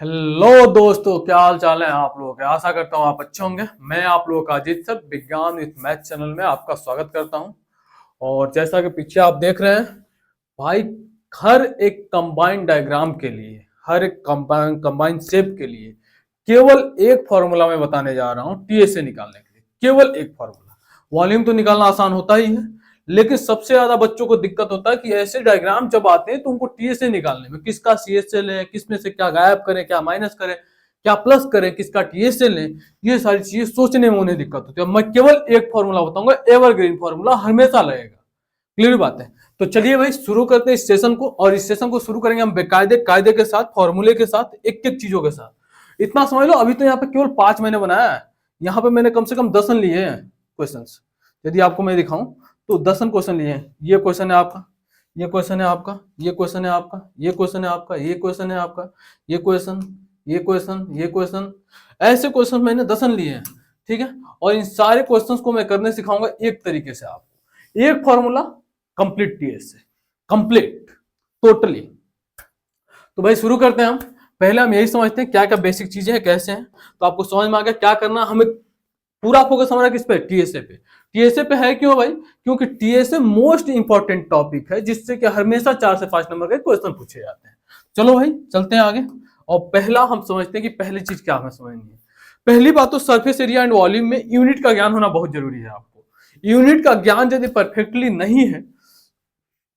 Hello दोस्तों, क्या हाल चाल है आप लोगों के। आशा करता हूँ आप अच्छे होंगे। मैं आप लोगों का अजीत सर विज्ञान विद मैथ चैनल में आपका स्वागत करता हूँ। और जैसा कि पीछे आप देख रहे हैं भाई, हर एक कंबाइंड डायग्राम के लिए, हर एक कंबाइंड शेप के लिए केवल एक फॉर्मूला मैं बताने जा रहा हूँ टीएसए निकालने के लिए। केवल एक फॉर्मूला। वॉल्यूम तो निकालना आसान होता ही है, लेकिन सबसे ज्यादा बच्चों को दिक्कत होता है कि ऐसे डायग्राम जब आते हैं तो उनको टीएसए निकालने में किसका सीएसए लें, किसमें से क्या गायब करें, क्या माइनस करें, क्या प्लस करें, किसका टीएसए लें, ये सारी चीजें सोचने में उन्हें दिक्कत होती है। मैं केवल एक फॉर्मूला बताऊंगा, एवरग्रीन फॉर्मूला, हमेशा लगेगा। क्लियर बात है। तो चलिए भाई शुरू करते हैं इस सेशन को। और इस सेशन को शुरू करेंगे हम बेकायदे कायदे के साथ, फॉर्मूले के साथ, एक एक चीजों के साथ। इतना समझ लो, अभी तो यहाँ पे केवल 5 मैंने बनाया है। यहाँ पे मैंने कम से कम 10 लिए हैं क्वेश्चन। यदि आपको मैं दिखाऊं तो 10 क्वेश्चन लिए हैं। ये क्वेश्चन है आपका, ये क्वेश्चन है आपका, ये क्वेश्चन है आपका, ये क्वेश्चन है आपका, ये क्वेश्चन है आपका, ये क्वेश्चन, ये क्वेश्चन, ये क्वेश्चन, ऐसे क्वेश्चन मैंने 10 लिए हैं। ठीक है। और इन सारे क्वेश्चंस को मैं करने सिखाऊंगा एक तरीके से आपको। एक formula, complete TSA, complete, totally. तो भाई शुरू करते हैं हम। पहले हम यही समझते हैं क्या क्या बेसिक चीजें हैं, कैसे हैं। तो आपको समझ में आ गया क्या करना हमें। पूरा फोकस हमारा किस पे, टीएसए पे। टीएसए पे है क्यों भाई? क्योंकि टीएसए मोस्ट इंपॉर्टेंट टॉपिक है, जिससे कि हमेशा 4 से 5 नंबर के क्वेश्चन पूछे जाते हैं। चलो भाई चलते हैं आगे। और पहला हम समझते हैं कि पहली चीज क्या हमें समझनी है। पहली बात तो सरफेस एरिया एंड वॉल्यूम में यूनिट का ज्ञान होना बहुत जरूरी है आपको। यूनिट का ज्ञान यदि परफेक्टली नहीं है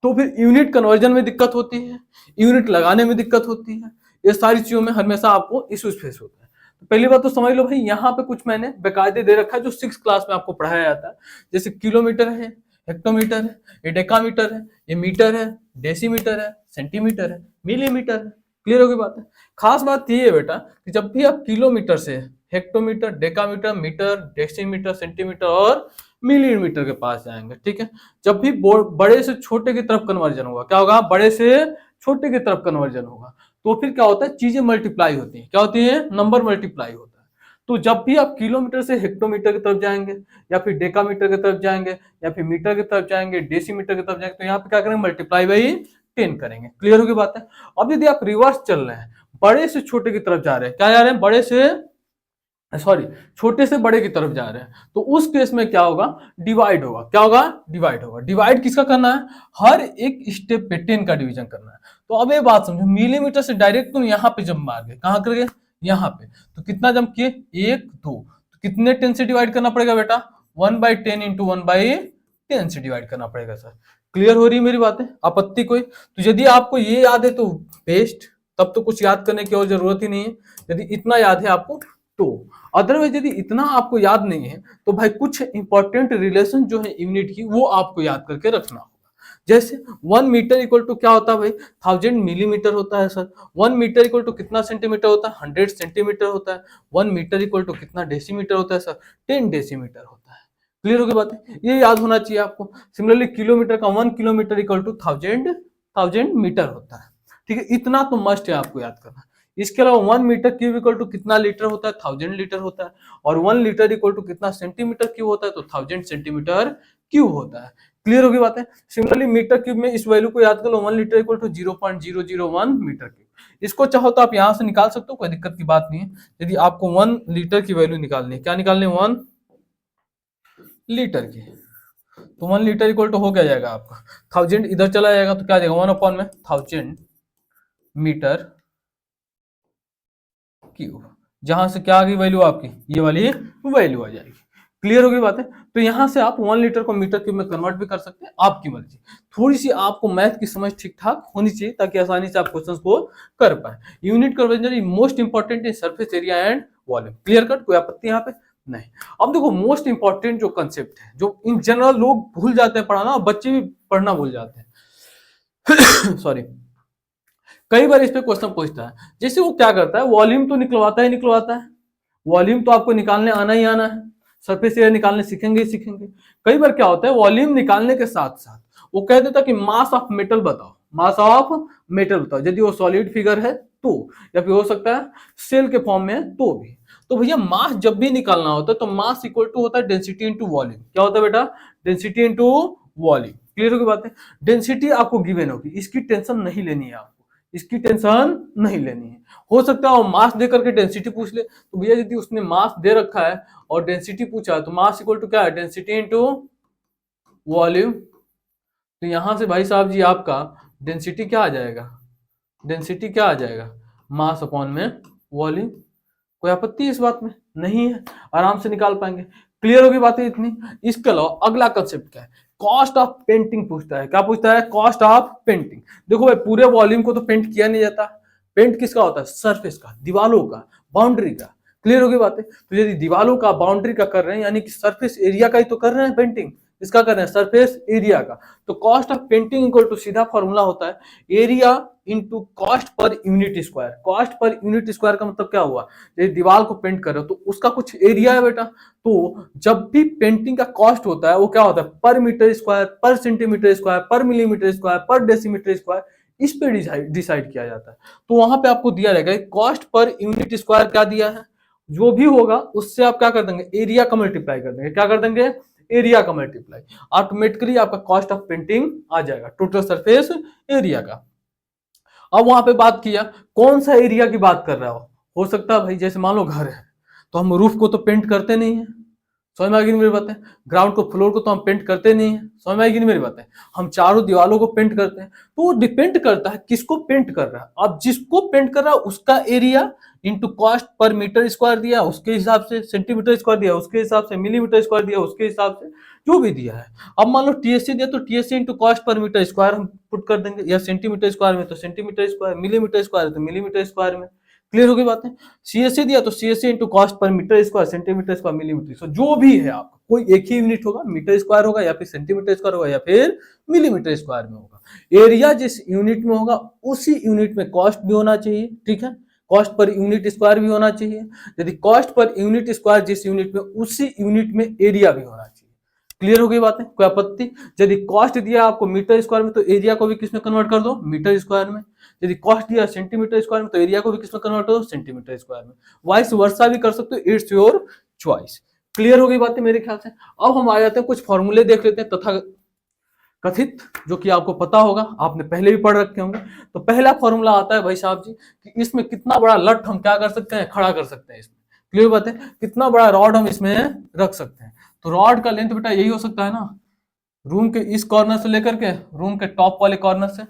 तो फिर यूनिट कन्वर्जन में दिक्कत होती है, यूनिट लगाने में दिक्कत होती है। ये सारी चीजों में हमेशा आपको इश्यूज फेस होता है। तो पहली बात तो समझ लो भाई, यहाँ पे कुछ मैंने बेकायदे दे रखा है जो 6 क्लास में आपको पढ़ाया जाता है। जैसे किलोमीटर है, हेक्टोमीटर है, ये डेकामीटर है, ये मीटर है, डेसीमीटर है, सेंटीमीटर है, मिलीमीटर है। क्लियर होगी बात है। खास बात ये है बेटा कि जब भी आप किलोमीटर से hectometre, decametre, metre, decimetre, centimetre और मिलीमीटर के पास जाएंगे, ठीक है, जब भी बड़े से छोटे की तरफ कन्वर्जन होगा, क्या होगा, बड़े से छोटे की तरफ कन्वर्जन होगा, तो फिर क्या होता है, चीजें मल्टीप्लाई होती हैं। क्या होती है? नंबर मल्टीप्लाई होता है। तो जब भी आप किलोमीटर से हेक्टोमीटर की तरफ जाएंगे, या फिर डेकामीटर की तरफ जाएंगे, या फिर मीटर की तरफ जाएंगे, डेसीमीटर की तरफ जाएंगे, तो यहाँ पे क्या करेंगे, मल्टीप्लाई बाई 10 करेंगे। क्लियर होगी बात है। अब यदि आप रिवर्स चल रहे हैं, बड़े से छोटे की तरफ जा रहे हैं, क्या जा रहे हैं, बड़े से सॉरी छोटे से बड़े की तरफ जा रहे हैं, तो उस केस में क्या होगा, डिवाइड होगा। क्या होगा? डिवाइड होगा। डिवाइड किसका करना है? हर एक स्टेप पे 10 का डिवीजन करना है। तो अब ये बात समझो, मिलीमीटर से डायरेक्ट तुम यहाँ पे जंप मार गए, कहां कर गए, यहाँ पे, तो कितना जंप किए, 1 2, तो कितने 10 से डिवाइड करना पड़ेगा बेटा, 1/10 इंटू 1/10 से डिवाइड करना पड़ेगा सर। क्लियर हो रही है मेरी बातें? आपत्ति कोई? तो यदि आपको ये याद है तो बेस्ट, तब तो कुछ याद करने की और जरूरत ही नहीं है, यदि इतना याद है आपको तो। अदरवाइज यदि इतना आपको याद नहीं है तो भाई कुछ इंपॉर्टेंट रिलेशन जो है यूनिट की, वो आपको याद करके रखना होगा। जैसे 1 मीटर इक्वल टू क्या होता है भाई, 1000 मिलीमीटर होता है सर। 1 मीटर इक्वल टू कितना सेंटीमीटर होता है, 100 सेंटीमीटर होता है। 1 मीटर इक्वल टू कितना डेसीमीटर होता है सर, 10 डेसीमीटर होता है। क्लियर हो गई बात है, ये याद होना चाहिए आपको। सिमिलरली किलोमीटर का 1 किलोमीटर इक्वल टू 1000 मीटर होता है। ठीक है, इतना तो मस्ट है आपको याद करना। इसके अलावा 1 मीटर क्यूब इक्वल टू कितना लीटर होता है, 1000 लीटर होता है। और 1 लीटर इक्वल टू कितना सेंटीमीटर क्यूब होता है, तो 1000 सेंटीमीटर क्यूब होता है। क्लियर होगी बात है। सिमिलरली मीटर क्यूब में इस वैल्यू को याद कर लो, 1 litre equal to 0.001 metre cube. इसको चाहो तो आप यहां से निकाल सकते हो, कोई दिक्कत की बात नहीं है। यदि आपको 1 लीटर की वैल्यू निकालनी है, क्या निकालनी है, 1 लीटर की, तो 1 लीटर इक्वल टू हो क्या जाएगा आपका, 1000 इधर चला जाएगा तो क्या जाएगा, 1 में 1000 मीटर क्यूब। जहां से क्या आ गई वैल्यू आपकी, ये वाली वैल्यू आ जाएगी। क्लियर होगी बात है। तो यहां से आप 1 लीटर को मीटर क्यूब में कन्वर्ट भी कर सकते हैं, आपकी मर्जी। थोड़ी सी आपको मैथ की समझ ठीक ठाक होनी चाहिए ताकि आसानी से आप क्वेश्चंस को कर पाए। Unit conversion most important in surface area and volume. Clear cut, कोई आपत्ति यहाँ पे नहीं। अब देखो मोस्ट इंपॉर्टेंट जो कंसेप्ट है, जो इन जनरल लोग भूल जाते हैं पढ़ाना, बच्चे भी पढ़ना भूल जाते हैं सॉरी, कई बार इस पे क्वेश्चन पूछता है। जैसे वो क्या करता है, वॉल्यूम तो निकलवाता ही निकलवाता है। वॉल्यूम तो आपको निकालने आना ही आना है, सरफेस एरिया निकालने सीखेंगे ही सीखेंगे। कई बार क्या होता है, वॉल्यूम निकालने के साथ साथ वो कह देता है कि मास ऑफ मेटल बताओ, मास ऑफ मेटल बताओ, यदि वो सॉलिड फिगर है तो, या फिर हो सकता है सेल के फॉर्म में है तो भी। तो भैया मास जब भी निकालना होता है तो मास इक्वल टू होता है डेंसिटी इंटू वॉल्यूम। क्या होता है बेटा, डेंसिटी इंटू वॉल्यूम। क्लियर होगी बात है। डेंसिटी आपको गिवन होगी, इसकी टेंशन नहीं लेनी है आपको। इसकी टेंशन नहीं लेनी है। हो सकता है वो मास दे करके डेंसिटी पूछ ले, तो भैया यदि उसने मास दे रखा है और डेंसिटी पूछा है तो मास इक्वल टू क्या है, डेंसिटी इंटू वॉल्यूम। तो यहां से भाई साहब जी आपका डेंसिटी क्या आ जाएगा, डेंसिटी क्या आ जाएगा, मास अपॉन में वॉल्यूम। कोई आपत्ति है इस बात में? नहीं है, आराम से निकाल पाएंगे। क्लियर होगी बातें इतनी। इसके अलावा अगला कंसेप्ट क्या है, कॉस्ट ऑफ पेंटिंग पूछता है। क्या पूछता है, कॉस्ट ऑफ पेंटिंग। देखो भाई पूरे वॉल्यूम को तो पेंट किया नहीं जाता, पेंट किसका होता है, सरफेस का, दीवालों का, बाउंड्री का। क्लियर होगी बातें। तो यदि दीवालों का, बाउंड्री का कर रहे हैं यानी कि सरफेस एरिया का ही तो कर रहे हैं पेंटिंग, इसका कर रहे हैं सरफेस एरिया का। तो cost of painting equal to सीधा फॉर्मूला होता है area into cost per unit square. Cost per unit square का मतलब क्या हुआ, यदि दीवार को पेंट कर रहे हो तो उसका कुछ एरिया है बेटा, तो जब भी पेंटिंग का कॉस्ट होता है वो क्या होता है, पर मीटर स्क्वायर, पर सेंटीमीटर स्क्वायर, पर मिलीमीटर स्क्वायर, पर डेसीमीटर स्क्वायर, इस पे डिसाइड किया जाता है। तो वहां पे आपको दिया रहेगा कॉस्ट पर यूनिट स्क्वायर क्या दिया है, जो भी होगा उससे आप क्या कर देंगे, एरिया का मल्टीप्लाई कर देंगे। क्या कर देंगे, एरिया का मल्टीप्लाई। ऑटोमेटिकली आपका कॉस्ट ऑफ पेंटिंग आ जाएगा, टोटल सरफेस एरिया का। अब वहां पे बात किया कौन सा एरिया की बात कर रहा हो सकता है भाई जैसे मान लो घर है तो हम रूफ को तो पेंट करते नहीं है, समझ में आएगी मेरी बातें। ग्राउंड को, फ्लोर को तो हम पेंट करते नहीं है, समझ में आएगी मेरी बातें। हम चारों दीवालों को पेंट करते हैं, तो वो डिपेंड करता है किसको पेंट कर रहा है। अब जिसको पेंट कर रहा है उसका area into cost per metre square दिया उसके हिसाब से, सेंटीमीटर स्क्वायर दिया उसके हिसाब से, मिलीमीटर स्क्वायर दिया उसके हिसाब से, जो भी दिया है। अब मान लो टीएससी दिया तो TSC into cost per metre square हम पुट कर देंगे, या सेंटीमीटर स्क्वायर में तो सेंटीमीटर स्क्वायर, मिलीमीटर स्क्वायर तो मिलीमीटर स्क्वायर में। क्लियर हो गई बातें। सीएससी दिया तो CSC into cost per metre square, centimetre square, millimetre square, जो भी है आपका कोई एक ही यूनिट होगा, मीटर स्क्वायर होगा या फिर सेंटीमीटर स्क्वायर होगा या फिर मिलीमीटर स्क्वायर में होगा। एरिया जिस यूनिट में होगा उसी यूनिट में कॉस्ट भी होना चाहिए, ठीक है, कॉस्ट पर यूनिट स्क्वायर भी होना चाहिए। यदि कॉस्ट पर यूनिट स्क्वायर जिस यूनिट में उसी यूनिट में एरिया भी होना चाहिए। क्लियर हो गई बातें, कोई आपत्ति। यदि कॉस्ट दिया आपको मीटर स्क्वायर में तो एरिया को भी किसमें कन्वर्ट कर दो, मीटर स्क्वायर में। यदि कॉस्ट दिया सेंटीमीटर स्क्वायर में तो एरिया को भी किसमें कन्वर्ट कर दो, सेंटीमीटर स्क्वायर में। वाइस वर्सा भी कर सकते हो, इट्स योर चॉइस। क्लियर हो गई बातें मेरे ख्याल से। अब हम आ जाते हैं कुछ फॉर्मूले देख लेते हैं तथा कथित, जो कि आपको पता होगा, आपने पहले भी पढ़ रखे होंगे। तो पहला फॉर्मूला आता है भाई साहब जी कि इसमें कितना बड़ा लट हम क्या कर सकते हैं, खड़ा कर सकते हैं इसमें। क्लियर बात है, कितना बड़ा रॉड हम इसमें रख सकते हैं। तो रॉड का लेंथ बेटा यही हो सकता है ना, रूम के इस कॉर्नर से लेकर के रूम के टॉप वाले कॉर्नर से।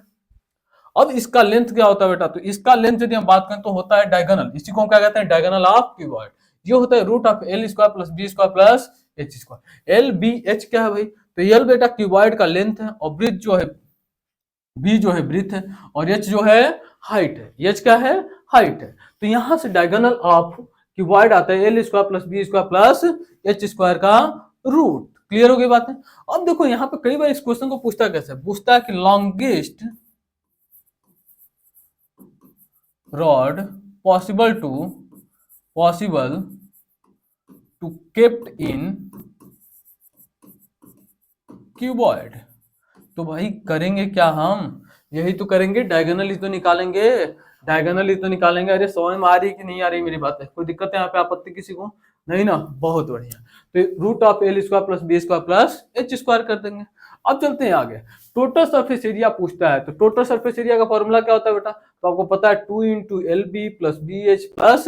अब इसका लेंथ क्या होता है बेटा, तो इसका लेंथ यदि हम बात करें तो होता है डायगोनल। इसी को हम क्या कहते हैं, डायगोनल ऑफ क्यूबॉइड। ये होता है root of L square plus B square plus H square. L B H क्या है भाई, तो एल बेटा क्यूबॉइड का लेंथ है और ब्रिथ जो है, बी जो है ब्रिथ है, और एच जो है हाइट है। एच क्या है, हाइट है। तो यहां से डायगोनल ऑफ क्यूबॉइड आता है L square plus B square plus H square का रूट। क्लियर हो गई बातें। अब देखो यहाँ पे कई बार इस क्वेश्चन को पूछता है, कैसे पूछता है कि longest rod possible to kept in cuboid। तो भाई करेंगे क्या हम, यही तो करेंगे, डायगोनल ही तो निकालेंगे, डायगोनल ही तो निकालेंगे। अरे समझ में आ रही कि नहीं आ रही मेरी बात है, कोई दिक्कत है यहाँ पे, आपत्ति किसी को नहीं ना, बहुत बढ़िया। तो root of L square plus B square plus H square कर देंगे। अब चलते हैं आगे, टोटल सरफेस एरिया पूछता है। तो टोटल सरफेस एरिया का फॉर्मूला क्या होता है बेटा, तो आपको पता है 2 into L B plus B H plus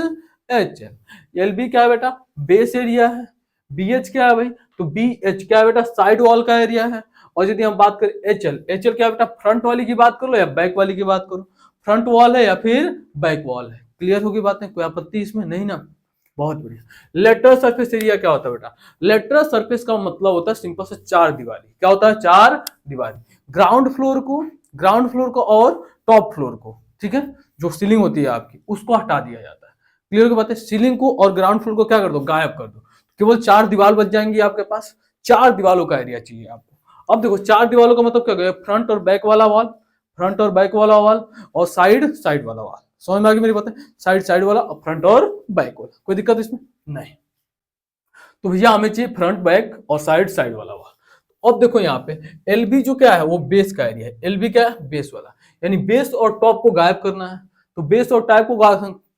H L. L B क्या है बेटा, बेस एरिया है, बी एच क्या है भाई, तो बी एच क्या है बेटा, साइड वॉल का एरिया है। और यदि हम बात करें एच एल, एच एल क्या बेटा, फ्रंट वाली की बात करो या बैक वाली की बात करो, फ्रंट वॉल है या फिर बैक वॉल है। क्लियर होगी बातें, कोई आपत्ति इसमें नहीं ना, बहुत बढ़िया। लेटरल सरफेस एरिया क्या होता है बेटा, लेटरल सरफेस का मतलब होता है सिंपल से चार दीवारी। क्या होता है, चार दीवारी। ग्राउंड फ्लोर को और टॉप फ्लोर को, ठीक है, जो सीलिंग होती है आपकी उसको हटा दिया जाता है। क्लियर होगी बातें, सीलिंग को और ग्राउंड फ्लोर को क्या कर दो, गायब कर दो, केवल चार दीवार बच जाएंगी आपके पास। चार दीवारों का एरिया चाहिए आपको। अब देखो चार दीवारों का मतलब क्या गया, फ्रंट और बैक वाला वॉल, फ्रंट और बैक वाला वॉल, और साइड वाला वॉल। समझ में आ गई मेरी बात है, साइड वाला, फ्रंट और बैक वाला, कोई दिक्कत इसमें नहीं। तो भैया हमें चाहिए फ्रंट बैक और साइड वाला वॉल। अब देखो यहाँ पे एलबी जो क्या है वो बेस का एरिया है, एलबी क्या है, बेस वाला, यानी बेस और टॉप को गायब करना है। तो बेस और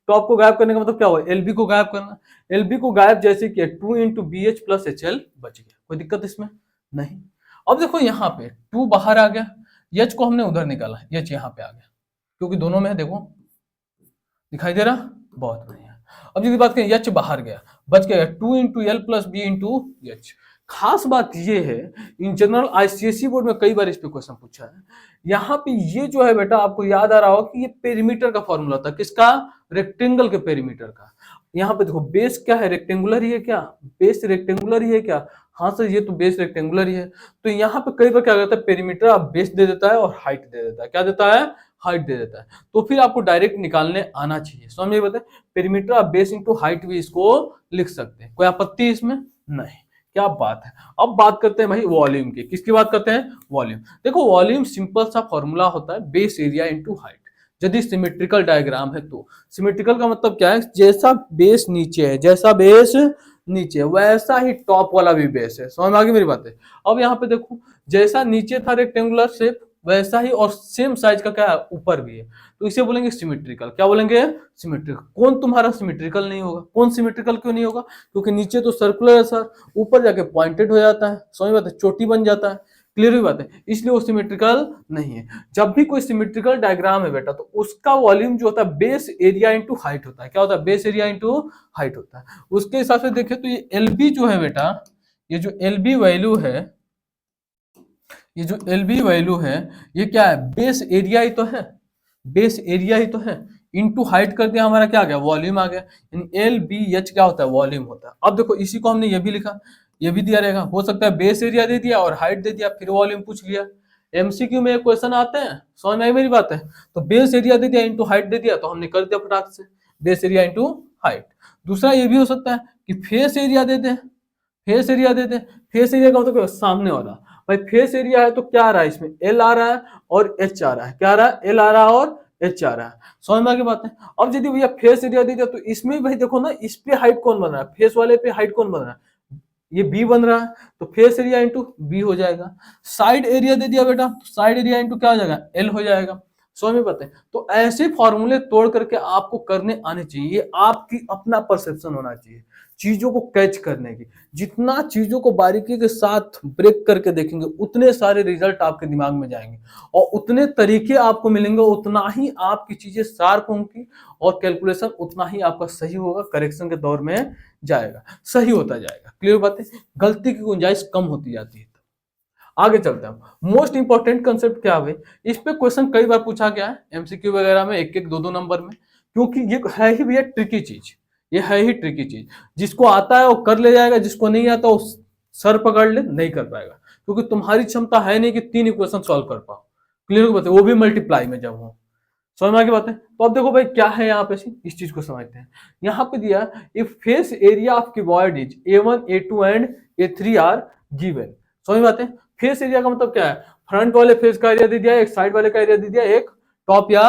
टॉप को गायब करने का मतलब क्या हुआ, एलबी को गायब करना। एलबी को गायब जैसे किया 2 into B H plus H L बच गया, कोई दिक्कत इसमें नहीं। अब देखो यहाँ पे 2 बाहर आ गया, एच को हमने उधर निकाला, एच यहाँ पे आ गया। क्योंकि दोनों में है, देखो दिखाई दे रहा, बहुत बढ़िया। अब यदि बात करें एच बाहर गया, बच गया 2 into L plus B into H. खास बात ये है, इन जनरल आईसीएसई बोर्ड में कई बार इस पे क्वेश्चन पूछा है। यहाँ पे ये जो है बेटा, आपको याद आ रहा होगा कि ये पेरीमीटर का फॉर्मूला था, किसका? रेक्टेंगल के पेरीमीटर का। यहाँ पे देखो बेस क्या है, रेक्टेंगुलर ही है क्या? बेस रेक्टेंगुलर ही है क्या? हाँ सर, ये तो बेस रेक्टेंगुलर ही है। तो यहाँ पे कई बार क्या करता है, पेरीमीटर आप बेस दे देता है और हाइट दे देता है। क्या देता है? हाइट दे देता है। तो फिर आपको डायरेक्ट निकालने आना चाहिए। समझ में बताए, पेरीमीटर आप बेस इंटू हाइट भी इसको लिख सकते हैं, कोई आपत्ति इसमें नहीं। क्या बात है। अब बात करते हैं भाई वॉल्यूम की। किसकी बात करते हैं? वॉल्यूम। देखो वॉल्यूम सिंपल सा फॉर्मूला होता है, बेस एरिया इंटू हाइट, यदि सिमेट्रिकल डायग्राम है तो। सिमेट्रिकल का मतलब क्या है? जैसा बेस नीचे है, जैसा बेस नीचे है वैसा ही टॉप वाला भी बेस है। समझ में आ गई मेरी बात है। अब यहाँ पे देखो, जैसा नीचे था रेक्टेंगुलर शेप, वैसा ही और सेम साइज का क्या है, ऊपर भी है, तो इसे बोलेंगे सिमेट्रिकल। क्या बोलेंगे? सिमेट्रिकल। कौन तुम्हारा सिमेट्रिकल नहीं होगा? कौन सिमेट्रिकल क्यों नहीं होगा? क्योंकि नीचे तो सर्कुलर है सर, ऊपर जाके पॉइंटेड हो जाता है। समझ बात है, चोटी बन जाता है। क्लियर हुई बात है, इसलिए वो सिमेट्रिकल नहीं है। जब भी कोई सिमेट्रिकल डायग्राम है बेटा, तो उसका वॉल्यूम जो होता है बेस एरिया इंटू हाइट होता है। क्या होता है? बेस एरिया इंटू हाइट होता है। उसके हिसाब से देखें तो ये एल बी जो है बेटा, ये जो एल बी वैल्यू है, ये जो एल बी वैल्यू है, ये क्या है? बेस एरिया ही तो है, बेस एरिया ही तो है, इनटू हाइट कर दिया, हमारा क्या आ गया? वॉल्यूम आ गया। यानी एल बी एच क्या होता है? वॉल्यूम होता है। अब देखो इसी को हमने ये भी लिखा, ये भी दिया रहेगा। हो सकता है बेस एरिया दे दिया और हाइट दे दिया, फिर वॉल्यूम पूछ लिया। एमसीक्यू में क्वेश्चन आते हैं, समझ में आई मेरी बात है। तो बेस एरिया दे दिया इंटू हाइट दे दिया, तो हमने कर दिया फटाक से बेस एरिया इंटू हाइट। दूसरा ये भी हो सकता है कि फेस एरिया दे दे, फेस एरिया दे दे। फेस एरिया का मतलब सामने वाला। भाई फेस एरिया है तो क्या आ रहा है इसमें? एल आ रहा है और एच आ रहा है। क्या आ रहा है? एल आ रहा है और एच आ रहा है। समझ में आ गई बात है। अब यदि भैया फेस एरिया दे दिया, तो इसमें भाई देखो ना, इस पे हाइट कौन बन रहा है? फेस वाले पे हाइट कौन बन रहा है? ये बी बन रहा है, तो फेस एरिया इंटू बी हो जाएगा। साइड एरिया दे दिया बेटा, तो साइड एरिया इंटू क्या हो जाएगा? एल हो जाएगा। समझ में बात है। तो ऐसे फॉर्मूले तोड़ करके आपको करने आने चाहिए, आपकी अपना परसेप्शन होना चाहिए चीजों को कैच करने की। जितना चीजों को बारीकी के साथ ब्रेक करके देखेंगे, उतने सारे रिजल्ट आपके दिमाग में जाएंगे और उतने तरीके आपको मिलेंगे, उतना ही आपकी चीजें शार्प होंगी और कैलकुलेशन उतना ही आपका सही होगा, करेक्शन के दौर में जाएगा, सही होता जाएगा। क्लियर बात है। गलती की गुंजाइश कम होती जाती है। आगे चलते हैं। मोस्ट इंपॉर्टेंट कंसेप्ट क्या है? इस पे क्वेश्चन कई बार पूछा गया है एमसीक्यू वगैरह में, एक एक दो दो नंबर में, क्योंकि ये है ही भैया ट्रिकी चीज, ये है ही ट्रिकी चीज। जिसको आता है वो कर ले जाएगा, जिसको नहीं आता वो सर पकड़ ले, नहीं कर पाएगा, क्योंकि तुम्हारी क्षमता है नहीं कि 3 इक्वेशन सॉल्व कर पाओ। क्लियर बात है, वो भी मल्टीप्लाई में जब हो। समझ में आ गई बात है। तो अब देखो भाई क्या है यहाँ पे, इस चीज को समझते हैं। यहाँ पे दिया if face area of cuboid is A1 A2 and A3 are given. समझ में आते हैं। फेस एरिया का मतलब क्या है? फ्रंट वाले फेस का एरिया दे दिया, एक साइड वाले का एरिया दे दिया, एक टॉप या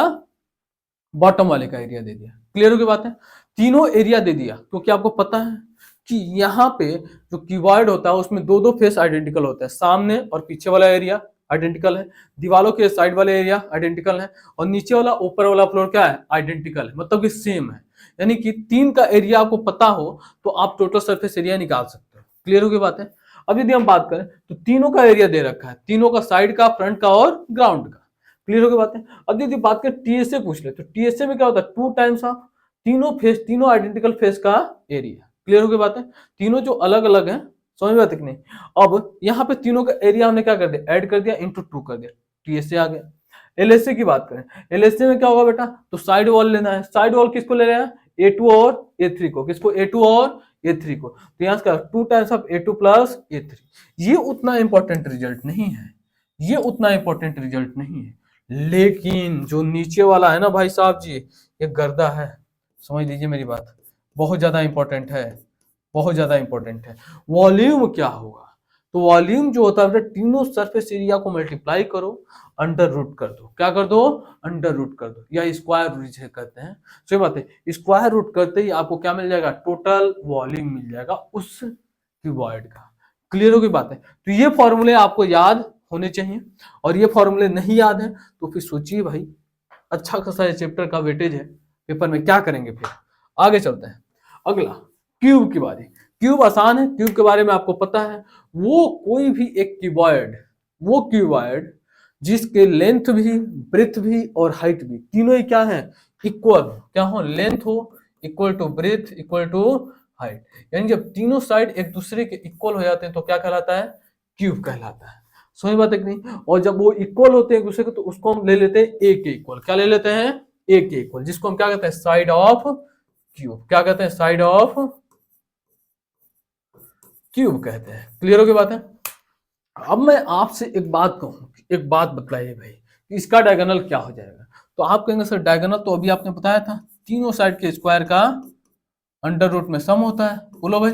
बॉटम वाले का एरिया दे दिया। क्लियर हो गई बात है। तीनों एरिया दे दिया, क्योंकि आपको पता है कि यहाँ पे जो क्यूबॉइड होता है उसमें दो दो फेस आइडेंटिकल होता है, सामने और पीछे वाला एरिया आइडेंटिकल है, दीवारों के साइड वाले एरिया आइडेंटिकल है, और नीचे वाला ऊपर वाला फ्लोर क्या है? आइडेंटिकल है, मतलब कि सेम है। यानी कि 3 का एरिया आपको पता हो तो आप टोटल सरफेस एरिया निकाल सकते हो। क्लियर हो गई बात है। अब यदि हम बात करें तो तीनों का एरिया दे रखा है, तीनों का, साइड का, फ्रंट का और ग्राउंड का। क्लियर हो गई बात है। अब यदि बात करें टीएसए पूछ ले, तो टीएसए में क्या होता है? 2 टाइम्स ऑफ तीनों फेस, तीनों आइडेंटिकल फेस का एरिया। क्लियर हो गई बात है। तीनों जो अलग अलग है, समझ में आती कि नहीं। अब यहाँ पे तीनों का एरिया हमने क्या कर दिया? ऐड कर दिया, इंटू 2 कर दिया, टीएसए आ गया। एलएसए की बात करें, एलएसए में क्या होगा बेटा? तो साइड वॉल लेना है। साइड वॉल किसको ले रहे हैं? A2 और A3 को। किसको? A2 और A3 को। तो यहाँ से 2 times of A2 plus A3। ये उतना इंपॉर्टेंट रिजल्ट नहीं है, ये उतना इंपॉर्टेंट रिजल्ट नहीं है, लेकिन जो नीचे वाला है ना भाई साहब जी, ये गर्दा है। समझ लीजिए मेरी बात, बहुत ज्यादा इंपॉर्टेंट है, बहुत ज्यादा इंपॉर्टेंट है। वॉल्यूम क्या होगा? तो वॉल्यूम जो होता है, तीनों सरफेस एरिया को मल्टीप्लाई करो, अंडर रूट कर दो। क्या कर दो? अंडर रूट कर दो, या स्क्वायर रूट जिसे कहते हैं। सही बात है। स्क्वायर रूट करते ही आपको क्या मिल जाएगा? टोटल वॉल्यूम मिल जाएगा उस क्यूबॉइड का। क्लियर हो गई बात है। तो ये फॉर्मूले आपको याद होने चाहिए, और ये फॉर्मूले नहीं याद है तो फिर सोचिए भाई, अच्छा खासा चैप्टर का वेटेज है, पेपर में क्या करेंगे फिर। आगे चलते हैं। अगला क्यूब की बारी। क्यूब आसान है, क्यूब के बारे में आपको पता है। वो कोई भी एक क्यूबॉइड, वो क्यूबॉइड जिसके लेंथ भी, ब्रेथ भी और हाइट भी तीनों ही क्या है, इक्वल हो। क्या हो, लेंथ हो equal to breadth equal to height. यानी जब तीनों साइड एक दूसरे के इक्वल हो जाते हैं तो क्या कहलाता है, क्यूब कहलाता है। समझ बात है कि नहीं। और जब वो इक्वल होते हैं एक दूसरे के तो उसको हम ले लेते हैं ए के इक्वल। क्या ले लेते हैं, ए के इक्वल, जिसको हम क्या कहते हैं, साइड ऑफ क्यूब। क्या कहते हैं, साइड ऑफ क्यूब कहते हैं। क्लियर हो गई बात है। अब मैं आपसे एक बात कहूं, एक बात बतलाइए भाई कि इसका डायगोनल क्या हो जाएगा। तो आप कहेंगे सर डायगोनल तो अभी आपने बताया था, तीनों साइड के स्क्वायर का अंडर रूट में सम होता है। बोलो भाई,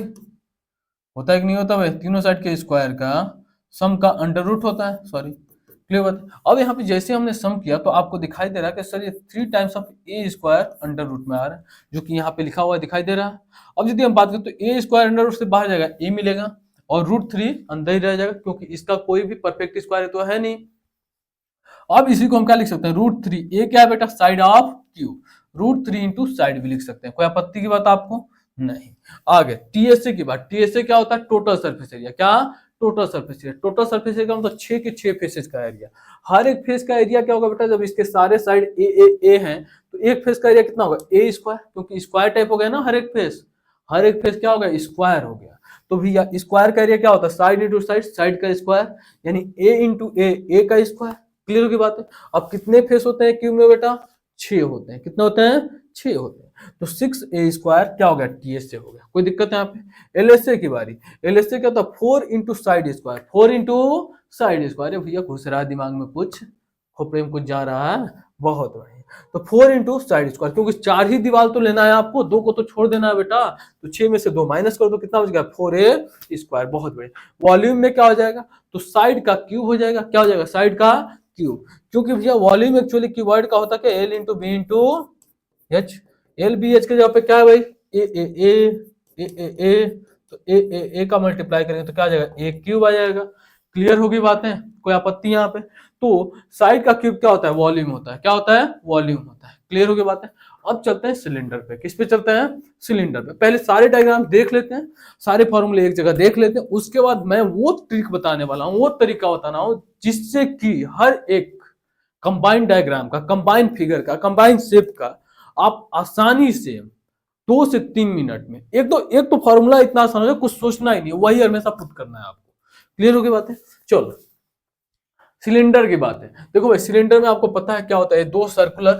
होता है कि नहीं होता भाई, तीनों साइड के स्क्वायर का सम का अंडर रूट होता है। सॉरी, क्लियर बात है। अब यहाँ पे जैसे हमने सम किया तो आपको दिखाई दे रहा है कि सर ये 3 times of A square under root में आ रहा है, जो कि यहाँ पे लिखा हुआ दिखाई दे रहा है। अब यदि हम बात करें तो ए स्क्वायर अंडर रूट से बाहर जाएगा, ए मिलेगा और √3 अंदर ही रह जाएगा, क्योंकि इसका कोई भी परफेक्ट स्क्वायर तो है नहीं। अब इसी को हम क्या लिख सकते हैं, √3, ए क्या है बेटा, side of cube, √3 into side भी लिख सकते हैं। कोई आपत्ति की बात आपको नहीं। आगे टीएसए की बात, टीएसए क्या होता है, टोटल सरफेस एरिया। क्या, total surface area. Total surface area का मतलब 6 के 6 फेसेस का एरिया। हर एक फेस का एरिया क्या होगा बेटा, जब इसके सारे साइड ए हैं तो एक फेस का एरिया कितना होगा, ए स्क्वायर, क्योंकि स्क्वायर टाइप हो गया ना हर एक फेस। हर एक फेस क्या होगा, स्क्वायर हो गया। तो भैया स्क्वायर का एरिया क्या होता है, साइड इंटू साइड, साइड का स्क्वायर, यानी ए इंटू ए का स्क्वायर। क्लियर हो गई बात है। अब कितने फेस होते हैं क्यूब में बेटा, 6 होते हैं। कितने होते हैं, 6 होते हैं। तो 6a स्क्वायर क्या हो गया, टीएसए हो गया। कोई दिक्कत है यहाँ पे। एलएसए की बारी, एलएसए क्या होता है, 4 into side square, 4 into side square. भैया घुस रहा है दिमाग में कुछ, खोपड़े में कुछ जा रहा है, बहुत बढ़िया। तो 4 इंटू साइड स्क्वायर, क्योंकि 4 ही दीवार तो लेना है आपको, 2 को तो छोड़ देना है बेटा। तो 6 में से 2 माइनस कर दो, कितना बच गया, 4a स्क्वायर। बहुत बढ़िया। वॉल्यूम में क्या हो जाएगा, तो साइड का क्यूब हो जाएगा। क्या हो जाएगा, साइड का क्यूब, क्योंकि भैया वॉल्यूम एक्चुअली क्यूबॉइड का होता है L into B into H. L B H के जगह पे क्या है भाई, ए ए ए ए ए ए, तो ए का मल्टीप्लाई करेंगे तो क्या आ जाएगा, ए क्यूब आ जाएगा। क्लियर होगी बातें, कोई आपत्ति यहाँ पे। तो साइड का क्यूब क्या होता है, वॉल्यूम होता है। क्या होता है, वॉल्यूम होता है। क्लियर होगी बातें। अब चलते हैं सिलेंडर पे। किस पे चलते हैं, सिलेंडर पे। पहले सारे डायग्राम देख लेते हैं, सारे फॉर्मूले एक जगह देख लेते हैं, उसके बाद मैं वो ट्रिक बताने वाला हूँ, वो तरीका बताना हूँ जिससे कि हर एक कंबाइंड डायग्राम का, कंबाइंड फिगर का, कंबाइंड शेप का आप आसानी से 2 से 3 मिनट में, एक तो फॉर्मूला इतना आसान हो, कुछ सोचना ही नहीं, वही हमेशा पुट करना है आपको। क्लियर हो गई बातें। चलो सिलेंडर की बात है। देखो भाई सिलेंडर में आपको पता है क्या होता है, 2 सर्कुलर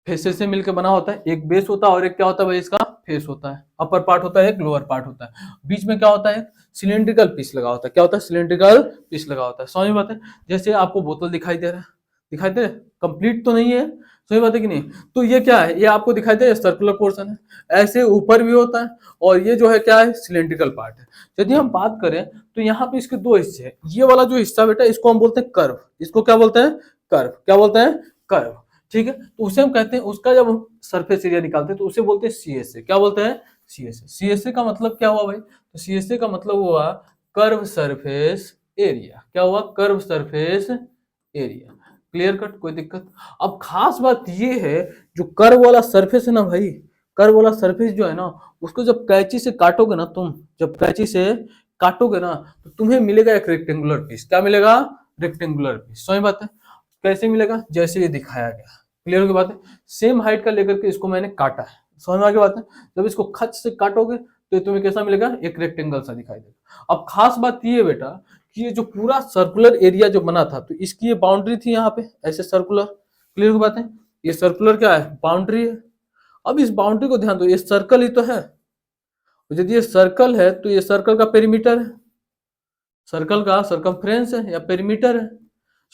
फेसेस से मिलकर बना होता है। एक बेस होता है और एक क्या होता है भाई, इसका फेस होता है। अपर पार्ट होता है, एक लोअर पार्ट होता है। बीच में क्या होता है, सिलेंड्रिकल पीस लगा होता है। क्या होता है, सिलेंड्रिकल पीस लगा होता है। समझ में बात है। जैसे आपको बोतल दिखाई दे रहा है, दिखाई दे, कंप्लीट तो नहीं है, सही बात है कि नहीं। तो ये क्या है, ये आपको दिखाई दे सर्कुलर पोर्शन है। ऐसे ऊपर भी होता है, और ये जो है क्या है, सिलेंड्रिकल पार्ट है। यदि हम बात करें तो यहाँ पे इसके 2 हिस्से हैं। ये वाला जो हिस्सा बेटा, इसको हम बोलते हैं कर्व। इसको क्या बोलते हैं, कर्व। क्या बोलते हैं, कर्व। ठीक है, तो उसे हम कहते हैं, उसका जब हम सरफेस एरिया निकालते हैं तो उसे बोलते हैं सीएसए। क्या बोलते हैं, सीएसए। सीएसए का मतलब क्या हुआ भाई, तो सीएसए का मतलब हुआ कर्व सरफेस एरिया। क्या हुआ, curve surface area. Clear cut, कोई दिक्कत। अब खास बात ये है, जो कर्व वाला सरफेस है ना भाई, कर्व वाला सरफेस जो है ना, उसको जब कैंची से काटोगे ना तुम, जब कैंची से काटोगे ना तो तुम्हें मिलेगा एक रेक्टेंगुलर पीस। क्या मिलेगा, रेक्टेंगुलर पीस। समझ बात है। कैसे मिलेगा, जैसे ये दिखाया गया। क्लियर हो गई बात है। सेम हाइट का लेकर के इसको मैंने काटा है। समझ में आ गई बात है। जब इसको खच से काटोगे तो तुम्हें कैसा मिलेगा, एक रेक्टेंगल सा दिखाई देगा। अब खास बात ये बेटा कि ये जो पूरा सर्कुलर एरिया जो बना था, तो इसकी ये बाउंड्री थी यहाँ पे ऐसे सर्कुलर। क्लियर हो बात है। ये सर्कुलर क्या है, बाउंड्री है। अब इस बाउंड्री को ध्यान दो, ये सर्कल ही तो है। यदि ये सर्कल है तो ये सर्कल का पेरीमीटर है, सर्कल का सरकमफ्रेंस है या पेरीमीटर है।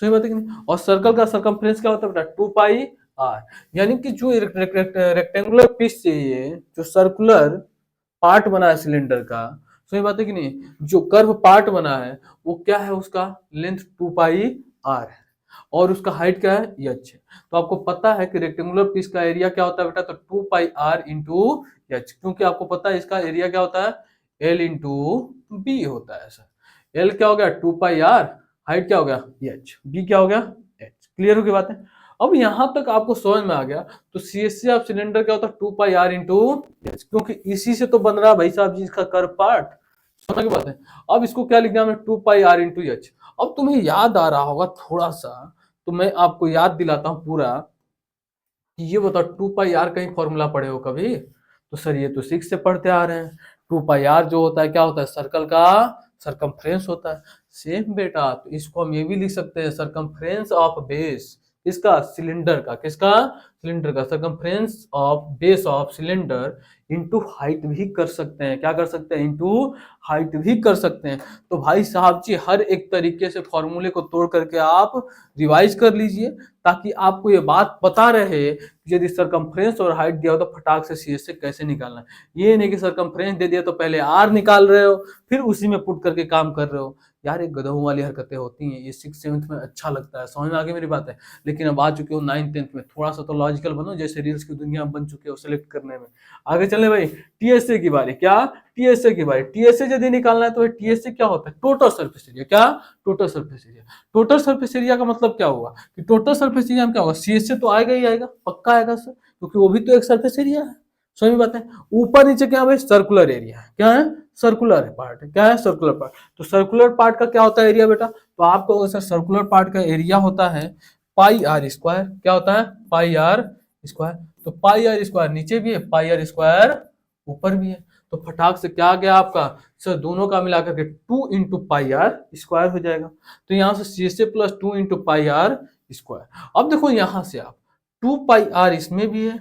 सही बात है कि नहीं। और सर्कल का सरकमफ्रेंस क्या होता है बेटा, 2πr। यानी कि जो रेक्टेंगुलर पीस से ये जो सर्कुलर पार्ट बना है सिलेंडर का, सही बात है कि नहीं, जो कर्व पार्ट बना है वो क्या है, उसका लेंथ 2πr है और उसका हाइट क्या है, h है। तो आपको पता है कि रेक्टेंगुलर पीस का एरिया क्या होता है बेटा, तो 2πr इंटू एच, क्योंकि आपको पता है इसका एरिया क्या होता है, l इंटू बी होता है सर। एल क्या हो गया, 2πr, हाइट क्या हो गया, एच, बी क्या हो गया, एच। क्लियर हो गई बात है। अब यहां तक आपको समझ में आ गया। तो सीएससी ऑफ सिलेंडर क्या होता है, 2πr इंटू एच, क्योंकि इसी से तो बन रहा है भाई साहब जी इसका कर्व पार्ट। समझ की बात है। अब इसको क्या लिख दिया हमने, 2 पाई r into h। अब तुम्हें याद आ रहा होगा थोड़ा सा, तो मैं आपको याद दिलाता हूँ पूरा कि ये बताओ 2 पाई r कहीं फॉर्मूला पढ़े हो कभी? तो सर ये तो 6 से पढ़ते आ रहे हैं। 2 पाई r जो होता है क्या होता है, सर्कल का सरकमफ्रेंस होता है। सेम बेटा, तो इसको हम ये भी लिख सकते हैं, सरकमफ्रेंस ऑफ बेस, किसका, सिलेंडर का, किसका, सिलेंडर का, circumference of base of cylinder into height भी कर सकते हैं। क्या कर सकते हैं, इंटू हाइट भी कर सकते हैं। तो भाई साहब जी हर एक तरीके से फॉर्मूले को तोड़ करके आप रिवाइज कर लीजिए, ताकि आपको ये बात पता रहे कि यदि सरकमफ्रेंस और हाइट दिया हो तो फटाक से सी एस से कैसे निकालना है। ये नहीं कि सरकमफ्रेंस दे दिया तो पहले आर निकाल रहे हो फिर उसी में पुट करके काम कर रहे हो। यार ये गधों वाली हरकतें होती हैं। ये 6th 7th में अच्छा लगता है, समझ में आ गई मेरी बात है। लेकिन अब आ चुके हो 9th 10th में, थोड़ा सा तो लॉजिकल बनो, जैसे रील्स की दुनिया बन चुके हो सिलेक्ट करने में। आगे चले भाई, टीएसए की बारी। क्या, टीएसए की बारी। टीएसए यदि निकालना है तो टीएसए क्या होता है, टोटल सरफेस एरिया। क्या, total surface area. Total surface area का मतलब क्या हुआ कि टोटल सरफेस एरिया में क्या होगा, सीएसए तो आएगा ही आएगा, पक्का आएगा सर, क्योंकि वो भी तो एक सरफेस एरिया है। समझ में बात है। ऊपर नीचे क्या है, सर्कुलर एरिया है। क्या है, सर्कुलर पार्ट है। क्या है, सर्कुलर पार्ट। तो सर्कुलर पार्ट का क्या होता है एरिया बेटा, तो आपको सर सर्कुलर पार्ट का एरिया होता है पाई आर स्क्वायर। क्या होता है, पाई आर स्क्वायर। तो पाई आर स्क्वायर नीचे भी है, पाई आर स्क्वायर ऊपर भी है। तो फटाक से क्या आ गया आपका, सर दोनों का मिलाकर के 2 into पाई आर स्क्वायर हो जाएगा। तो यहाँ से C S A plus 2 into pi R square. अब देखो यहाँ से आप 2 पाई आर इसमें भी है,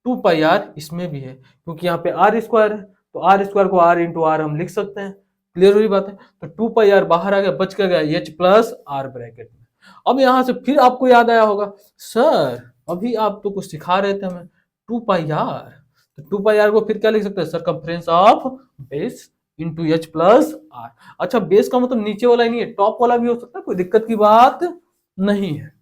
2 पाई आर इसमें भी है, क्योंकि यहाँ पे आर स्क्वायर है, तो आर स्क्वायर को आर इंटू आर हम लिख सकते हैं। क्लियर हुई बात है। तो 2 पाई आर बाहर आ गया, बच कर गया एच प्लस आर ब्रैकेट में। अब यहां से फिर आपको याद आया होगा, सर अभी आप तो कुछ सिखा रहे थे हमें, 2 पाई आर। तो 2 पाई आर को फिर क्या लिख सकते हैं, circumference of base into H plus R. अच्छा बेस का मतलब नीचे वाला ही नहीं है, टॉप वाला भी हो सकता है, कोई दिक्कत की बात नहीं है।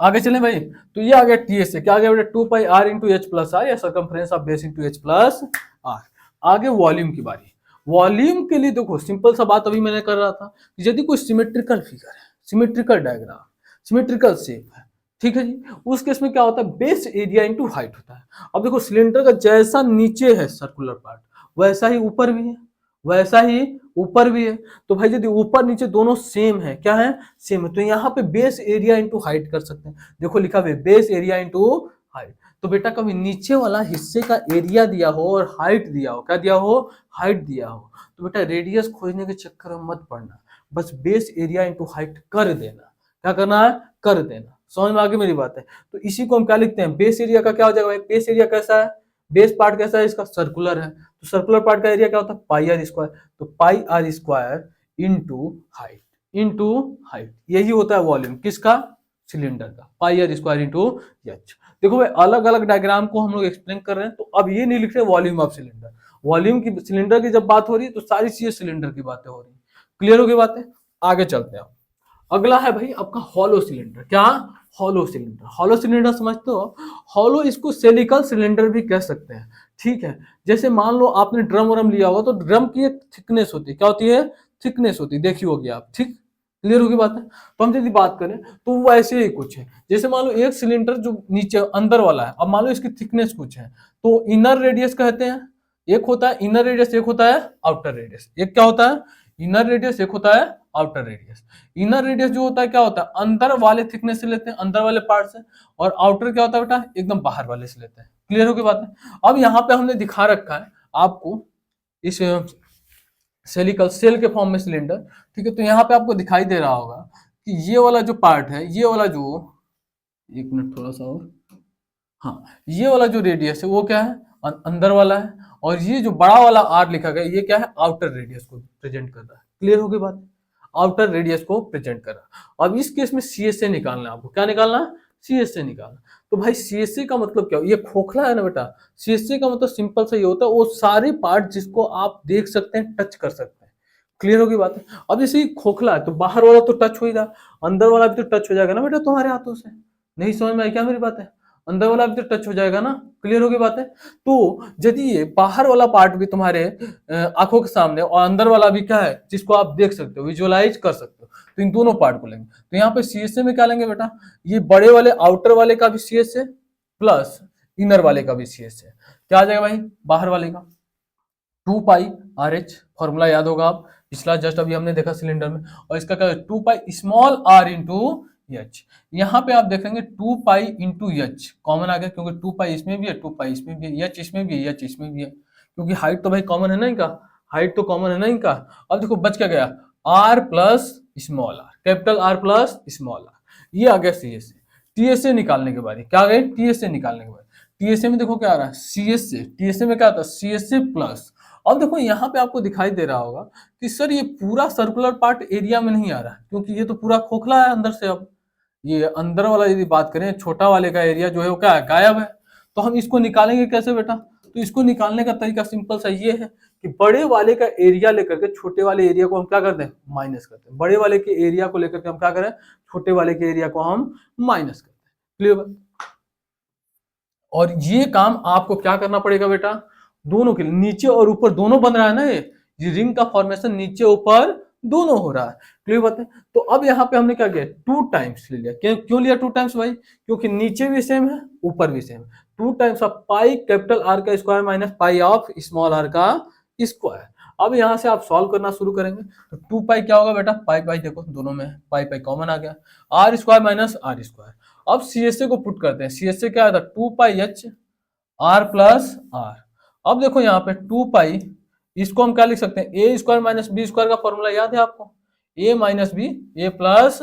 आगे चलें भाई, तो ये आ गया टीएस से, क्या आ गया बेटा, 2 पाई आर into h+r या circumference of base into H plus R. आगे वॉल्यूम की बारी। वॉल्यूम के लिए देखो सिंपल सा बात अभी मैंने कर रहा था, यदि कोई सिमेट्रिकल फिगर है, सिमेट्रिकल डायग्राम, सिमेट्रिकल शेप है, ठीक है जी, उस केस में क्या होता है, बेस एरिया इंटू हाइट होता है। अब देखो सिलेंडर का जैसा नीचे है सर्कुलर पार्ट, वैसा ही ऊपर भी है, वैसा ही ऊपर भी है। तो भाई यदि ऊपर नीचे दोनों सेम है, क्या है, सेम है, तो यहाँ पे बेस एरिया इंटू हाइट कर सकते हैं। देखो लिखा हुआ है बेस एरिया इंटू हाइट। तो बेटा कभी नीचे वाला हिस्से का एरिया दिया हो और हाइट दिया हो, क्या दिया हो, हाइट दिया हो, तो बेटा रेडियस खोजने के चक्कर में मत पड़ना, बस बेस एरिया इंटू हाइट कर देना। क्या करना है, कर देना। समझ में आगे मेरी बात है। तो इसी को हम क्या लिखते हैं, बेस एरिया का क्या हो जाएगा भाई, बेस एरिया कैसा है, बेस पार्ट कैसा है इसका, सर्कुलर है, तो सर्कुलर पार्ट का एरिया क्या होता है, पाई आर स्क्वायर। तो pi R square into height, into height, यही होता है वॉल्यूम किसका, सिलेंडर का, pi R square into H. देखो भाई अलग अलग डायग्राम को हम लोग एक्सप्लेन कर रहे हैं, तो अब ये नहीं लिख रहे वॉल्यूम ऑफ सिलेंडर। वॉल्यूम की, सिलेंडर की जब बात हो रही है तो सारी चीजें सिलेंडर की बातें हो रही है। क्लियर हो गई बातें। आगे चलते हैं। अगला है भाई आपका हॉलो सिलेंडर। क्या, हॉलो सिलेंडर। हॉलो सिलेंडर समझते हो, हॉलो इसको सेलिकल सिलेंडर भी कह सकते हैं। ठीक है, जैसे मान लो आपने ड्रम वरम लिया होगा, तो ड्रम की एक थिकनेस होती है, क्या होती है, थिकनेस होती है, देखी होगी आप, ठीक, क्लियर होगी बात है। तो हम यदि बात करें तो वो ऐसे ही कुछ है, जैसे मान लो एक सिलेंडर जो नीचे अंदर वाला है, अब मान लो इसकी थिकनेस कुछ है, तो इनर रेडियस कहते हैं, एक होता है इनर रेडियस, एक होता है आउटर रेडियस। एक क्या होता है, इनर रेडियस, एक होता है आउटर रेडियस। इनर रेडियस जो होता है क्या होता है, अंदर वाले थिकनेस से लेते हैं, अंदर वाले पार्ट से, और आउटर क्या होता है बेटा, एकदम बाहर वाले से लेते हैं। क्लियर हो गई बात है। अब यहाँ पे हमने दिखा रखा है आपको इस सेलिकल सेल के फॉर्म में सिलेंडर, ठीक है। तो यहाँ पे आपको दिखाई दे रहा होगा कि ये वाला जो पार्ट है, ये वाला जो, एक मिनट थोड़ा सा और, हाँ, ये वाला जो रेडियस है वो क्या है, अंदर वाला है, और ये जो बड़ा वाला आर लिखा गया ये क्या है, आउटर रेडियस को प्रेजेंट कर रहा है। क्लियर हो गई बात, आउटर रेडियस को प्रेजेंट कर रहा है। अब इस केस में सीएसए निकालना है आपको, क्या निकालना है, सीएसए निकालना। तो भाई सीएसए का मतलब क्या, ये खोखला है ना बेटा, सीएसए का मतलब सिंपल सा ये होता है, वो सारे पार्ट जिसको आप देख सकते हैं, टच कर सकते हैं। क्लियर होगी बात है। अब जैसे ये खोखला है तो बाहर वाला तो टच हो ही रहा, अंदर वाला भी तो टच हो जाएगा ना बेटा तुम्हारे हाथों से। नहीं समझ में आई क्या मेरी बात है, अंदर वाला भी तो टच हो जाएगा ना। क्लियर होगी बात है। तो यदि ये बाहर वाला पार्ट भी तुम्हारे आंखों के सामने और अंदर वाला भी क्या है जिसको आप देख सकते हो, विजुअलाइज कर सकते हो, तो इन दोनों पार्ट को लेंगे। तो यहाँ पे सीएसए में क्या लेंगे बेटा, ये बड़े वाले आउटर वाले का भी सीएसए प्लस इनर वाले का भी सीएसए, क्या आ जाएगा भाई, बाहर वाले का। 2π RH, फॉर्मूला याद होगा आप, पिछला जस्ट अभी हमने देखा सिलेंडर में। और इसका क्या है 2π r इंटू एच। यहाँ पे आप देखेंगे 2π इंटू एच कॉमन आ गया, क्योंकि 2π इसमें भी है, 2π इसमें भी है, एच इसमें भी है, एच इसमें भी है, क्योंकि हाइट तो भाई कॉमन है ना इनका, हाइट तो कॉमन है ना इनका। अब देखो बच क्या गया, r plus small R, capital R plus small R, ये आ गया CSA। TSA निकालने के बाद क्या गए, TSA निकालने के बाद TSA में देखो क्या आ रहा है, CSA, TSA में क्या आता है CSA प्लस। अब देखो यहाँ पे आपको दिखाई दे रहा होगा कि सर ये पूरा सर्कुलर पार्ट एरिया में नहीं आ रहा है, क्योंकि ये तो पूरा खोखला है अंदर से। अब ये अंदर वाला यदि बात करें, छोटा वाले का एरिया जो है वो क्या है, गायब है। तो हम इसको निकालेंगे कैसे बेटा, तो इसको निकालने का तरीका सिंपल सा ये है कि बड़े वाले का एरिया लेकर के छोटे वाले एरिया को हम क्या करते हैं, माइनस करते हैं। बड़े वाले के एरिया को लेकर के हम क्या करें, छोटे वाले के एरिया को हम माइनस करते हैं। क्लियर। और ये काम आपको क्या करना पड़ेगा बेटा, दोनों के लिए, नीचे और ऊपर दोनों बन रहा है ना, ये रिंग का फॉर्मेशन नीचे ऊपर दोनों हो रहा है। क्लियर बात है। तो अब यहाँ पे हमने क्या किया, 2 टाइम्स ले लिया। क्यों लिया 2 टाइम्स भाई, क्योंकि नीचे भी सेम है ऊपर भी सेम है। 2 times of pi capital R का square minus pi of small r का स्क्वायर। अब यहाँ से आप सॉल्व करना शुरू करेंगे तो 2 पाई क्या होगा बेटा, पाई पाई देखो दोनों में पाई पाई कॉमन आ गया, R square minus R square. अब CSA को पुट करते हैं, CSA क्या आता है 2πH R प्लस R। अब देखो यहाँ पे 2 पाई, इसको हम क्या लिख सकते हैं, ए स्क्वायर माइनस बी स्क्वायर का फॉर्मूला याद है आपको, ए माइनस बी ए प्लस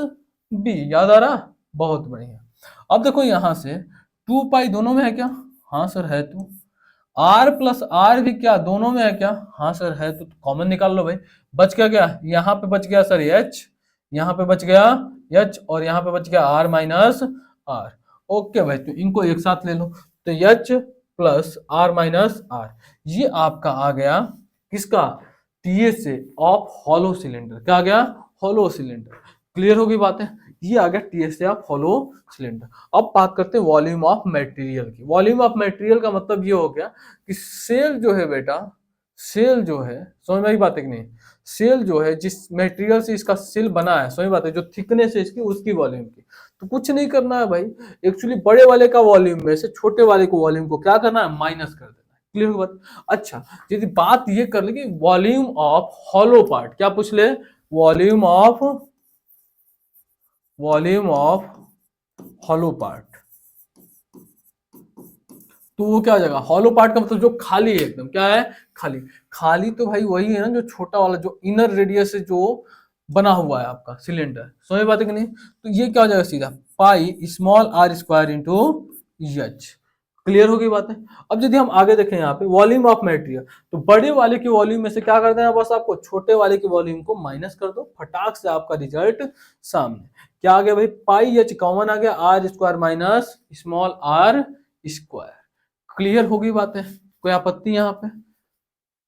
बी, याद आ रहा, बहुत बढ़िया। अब देखो यहाँ से 2 पाई दोनों में है क्या, हाँ सर है, तो R प्लस R भी क्या दोनों में है क्या, हाँ सर है, तो कॉमन निकाल लो भाई। बच क्या गया, यहाँ पे बच गया सर H, यहाँ पे बच गया H, और यहाँ पे बच गया R माइनस R। ओके भाई, तो इनको एक साथ ले लो, तो H plus R minus R, ये आपका आ गया किसका, TSA ऑफ हॉलो सिलेंडर। क्या आ गया, हॉलो सिलेंडर। क्लियर होगी बातें, ये आ गया TSA ऑफ हॉलो सिलेंडर। अब बात करते हैं वॉल्यूम ऑफ मटेरियल की। वॉल्यूम ऑफ मटेरियल का मतलब ये हो गया कि सेल जो है बेटा, सेल जो है, समझ में आई बात है कि नहीं, सेल जो है जिस मटेरियल से इसका सेल बना है, समझ बात है, जो थिकनेस है इसकी उसकी वॉल्यूम की। तो कुछ नहीं करना है भाई, एक्चुअली बड़े वाले का वॉल्यूम में से छोटे वाले को वॉल्यूम को क्या करना है, माइनस कर देना है। क्लियर बात। अच्छा, यदि बात ये कर ले कि वॉल्यूम ऑफ हॉलो पार्ट, क्या पूछ ले, वॉल्यूम ऑफ हॉलो पार्ट, तो वो क्या हो जाएगा, हॉलो पार्ट का मतलब जो खाली है एकदम, क्या है, खाली। खाली तो भाई वही है ना जो छोटा वाला, जो इनर रेडियस से जो बना हुआ है आपका सिलेंडर, समझ बात है कि नहीं। तो ये क्या हो जाएगा सीधा pi small r square into H. Clear हो गई बात है। अब यदि हम आगे देखें यहाँ पे वॉल्यूम ऑफ मटेरियल, तो बड़े वाले के वॉल्यूम में से क्या कर देना, बस आपको छोटे वाले के वॉल्यूम को माइनस कर दो, फटाक से आपका रिजल्ट सामने। क्या आ गया भाई, पाई एच कॉमन आ गया, R square minus small r square. Clear होगी बातें, कोई आपत्ति यहाँ पे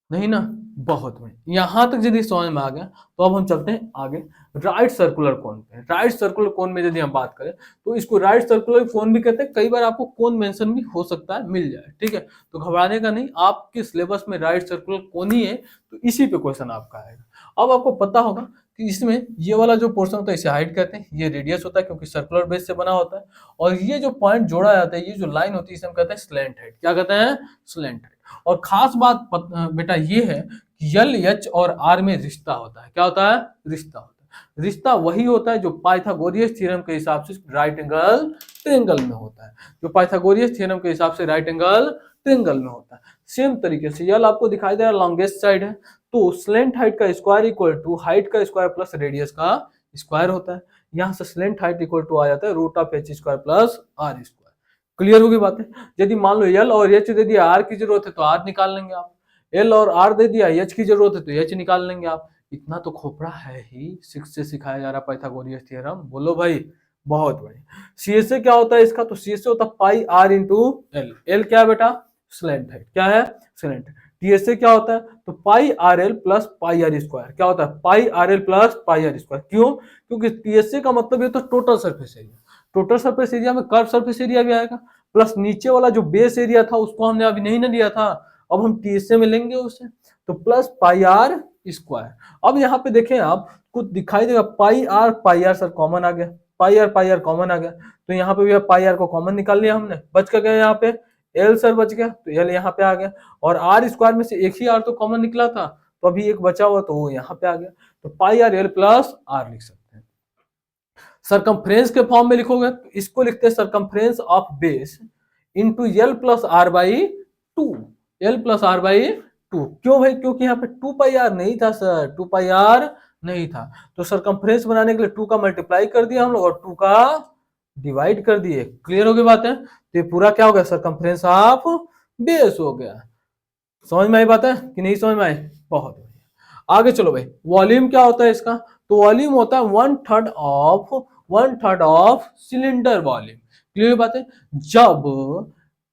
नहीं ना, बहुत में। यहां तक यदि समझ में आ गया तो अब हम चलते हैं आगे राइट सर्कुलर कोन पे। राइट सर्कुलर कोन में यदि हम बात करें तो इसको राइट सर्कुलर कोन भी कहते हैं, कई बार आपको कोन मेंशन भी हो सकता है, मिल जाए, ठीक है। तो घबराने का नहीं, आपके सिलेबस में राइट सर्कुलर कोन ही है, तो इसी पे क्वेश्चन आपका आएगा। अब आपको पता होगा कि इसमें ये वाला जो पोर्शन होता है इसे हाइट कहते हैं, ये रेडियस होता है क्योंकि सर्कुलर बेस से बना होता है, और ये जो पॉइंट जोड़ा जाता है, ये जो लाइन होती है इसे हम कहते हैं स्लैंट हेड। क्या कहते हैं, स्लैंट हेड। और खास बात बेटा ये है कि यल एच और आर में रिश्ता होता है। क्या होता है, रिश्ता होता है। रिश्ता वही होता है जो पाइथागोरियस थ्योरम के हिसाब से राइट एंगल ट्रायंगल में होता है, जो पाइथागोरियस थ्योरम के हिसाब से राइट एंगल ट्रायंगल में होता है। सेम तरीके से यल आपको दिखाई दे रहा है लॉन्गेस्ट साइड है, तो स्लैंट हाइट का स्क्वायर इक्वल टू हाइट का स्क्वायर प्लस रेडियस का स्क्वायर होता है। यहाँ से स्लैंट हाइट इक्वल टू आ जाता है root of H square plus R square. Clear होगी बातें। यदि मान लो एल और एच दे दिया, आर की जरूरत है तो आर निकाल लेंगे आप, एल और आर दे दिया, एच की जरूरत है तो एच निकाल लेंगे आप। इतना तो खोपड़ा है ही, 6 से सिखाया जा रहा पाइथागोरियस थ्योरम। बोलो भाई, बहुत बढ़िया। सीएसए क्या होता है इसका, तो सीएसए होता है pi R into L. L क्या है बेटा, स्लैंट है, क्या है, स्लैंट। टीएसए क्या होता है, तो pi R L plus pi R square. क्या होता है, pi R L plus pi R square. क्यों, क्योंकि टीएसए का मतलब ये तो total surface area, total surface area में कर्व सरफेस एरिया भी आएगा, प्लस नीचे वाला जो बेस एरिया था उसको हमने अभी नहीं ना लिया था, अब हम टीएसए में लेंगे उसे, तो प्लस पाई आर स्क्वायर। अब यहाँ पे देखें आप, कुछ दिखाई देगा पाई आर सर कॉमन आ गया, पाई आर कॉमन आ गया, तो यहाँ पे भी पाई आर को कॉमन निकाल लिया हमने, बच का गया यहाँ पे एल सर बच गया तो एल यहाँ पे आ गया, और आर स्क्वायर में से एक ही आर तो कॉमन निकला था, तो अभी एक बचा हुआ तो वो यहाँ पे आ गया, तो pi R L plus are लिख सकते हैं। सरकमफ्रेंस के फॉर्म में लिखोगे तो इसको लिखते हैं circumference of base into L plus R by two, L plus R by two. क्यों भाई? क्योंकि यहाँ पे टू पाई आर नहीं था सर, टू पाई आर नहीं था, तो सरकमफ्रेंस बनाने के लिए टू का मल्टीप्लाई कर दिया हम लोग और टू का डिवाइड कर दिए। क्लियर हो गई बात है? तो ये पूरा क्या हो गया? सरकमफ्रेंस ऑफ बेस हो गया। समझ में आई बात है कि नहीं समझ में आई? बहुत बढ़िया। आगे चलो भाई, वॉल्यूम क्या होता है इसका? तो वॉल्यूम होता है one third of cylinder volume. Clear बात है? जब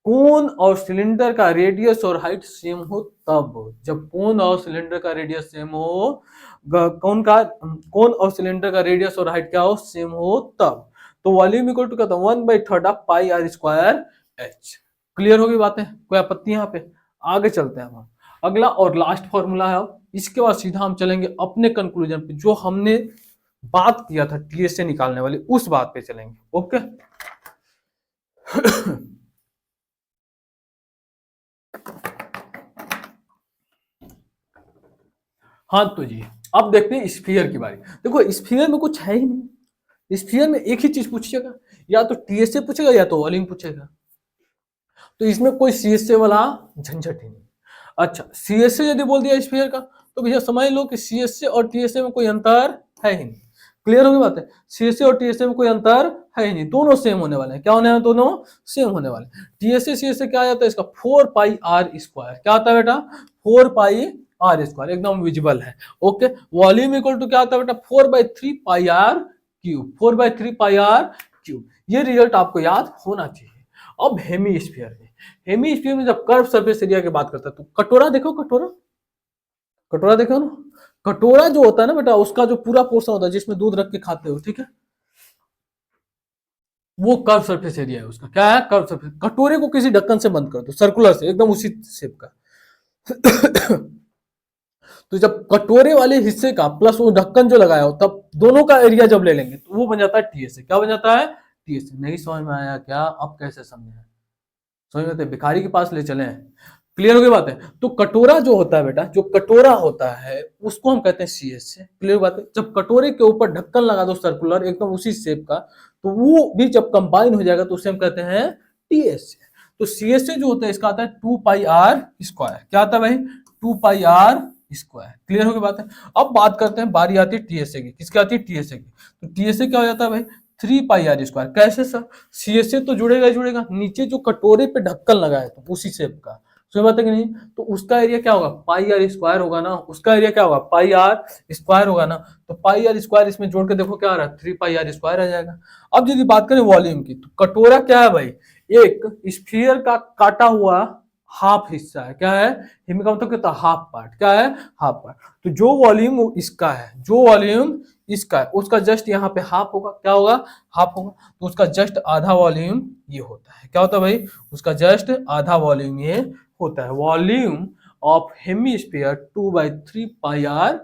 कोन और सिलेंडर का रेडियस और हाइट सेम हो तब, जब कोन और सिलेंडर का रेडियस सेम हो, कोन और सिलेंडर का रेडियस और हाइट क्या हो? सेम हो तब, तो वॉल्यूम इक्वल टू क्या था? 1/3 of pi R square H. Clear होगी बातें? कोई आपत्ति यहाँ पे? आगे चलते हैं हम। अगला और लास्ट फॉर्मूला है, इसके बाद सीधा हम चलेंगे अपने कंक्लूजन पे, जो हमने बात किया था टीएस से निकालने वाली, उस बात पे चलेंगे। ओके हाँ तो जी, अब देखते हैं स्फीयर की बारी। देखो स्फीयर में कुछ है ही नहीं, स्फीयर में एक ही चीज पूछेगा, या तो टीएस से पूछेगा या तो वॉल्यूम पूछेगा, तो इसमें कोई सीएसए वाला झंझट ही नहीं। अच्छा, सीएसए यदि बोल दिया स्फीयर का, तो भैया समझ लो कि सीएसए और टीएसए में कोई अंतर है ही नहीं। क्लियर होगी बात है? सीएसए और टीएसए में कोई अंतर है ही नहीं, दोनों सेम होने वाले हैं। क्या होने हैं? दोनों सेम होने वाले हैं। टीएसए सीएसए क्या आता है इसका? 4 पाई आर स्क्वायर। क्या आता है बेटा? 4 पाई आर स्क्वायर, एकदम विजिबल है। ओके, वॉल्यूम इक्वल टू क्या आता है बेटा? 4/3 pi R cube, 4/3 pi R cube. ये रिजल्ट आपको याद होना चाहिए। अब हेमीस्फीयर में, हेमीस्फीयर में जब कर्व सरफेस एरिया की बात करता है, तो कटोरा देखो, कटोरा, कटोरा देखो ना, कटोरा जो होता है ना बेटा, उसका जो पूरा पोर्शन होता है जिसमें दूध रख के खाते हो, ठीक है, वो कर्व सरफेस एरिया है उसका। क्या है? Curve surface. कटोरे को किसी ढक्कन से बंद कर दो, सर्कुलर से, एकदम उसी शेप का तो जब कटोरे वाले हिस्से का प्लस वो ढक्कन जो लगाया हो, तब दोनों का एरिया जब ले लेंगे तो वो बन जाता है टीएसए। क्या बन जाता है? टीएसए। नहीं समझ में आया क्या? अब कैसे समझे? समझ में? भिखारी के पास ले चले हैं। क्लियर हो गई बात है? तो कटोरा जो होता है बेटा, जो कटोरा होता है उसको हम कहते हैं सीएसए। क्लियर बात है? जब कटोरे के ऊपर ढक्कन लगा दो सर्कुलर, एकदम उसी शेप का, तो वो भी जब कंबाइन हो जाएगा तो उसे हम कहते हैं टीएसए। तो सीएसए जो होता है इसका आता है 2 पाई आर स्क्वायर। क्या आता है भाई? 2 पाई आर स्क्वायर। क्लियर हो गई बात है? अब बात करते हैं, बारी आती है टीएसए की। किसकी आती है? टीएसए की। तो टीएसए क्या हो जाता है भाई? 3 पाई आर स्क्वायर। कैसे सर? सीएसए तो जुड़ेगा ही जुड़ेगा, नीचे जो कटोरे पे ढक्कन लगाया था उसी शेप का, सही बात है कि नहीं? तो उसका एरिया क्या होगा? पाई आर स्क्वायर होगा ना, उसका एरिया क्या होगा? पाई आर स्क्वायर होगा ना, तो पाई आर स्क्वायर इसमें जोड़ के देखो क्या आ रहा है? 3 पाई आर स्क्वायर आ जाएगा। अब यदि बात करें वॉल्यूम की, तो कटोरा क्या है भाई? एक स्फीयर का काटा हुआ हाफ हिस्सा है। क्या है? हिमी का मतलब क्या? Half part. क्या है? Half part. तो जो वॉल्यूम इसका है, जो वॉल्यूम इसका है, उसका जस्ट यहाँ पे हाफ होगा। क्या होगा? हाफ होगा। तो उसका जस्ट आधा वॉल्यूम ये होता है। क्या होता है भाई? उसका जस्ट आधा वॉल्यूम ये होता है। Volume of hemisphere 2/3 pi R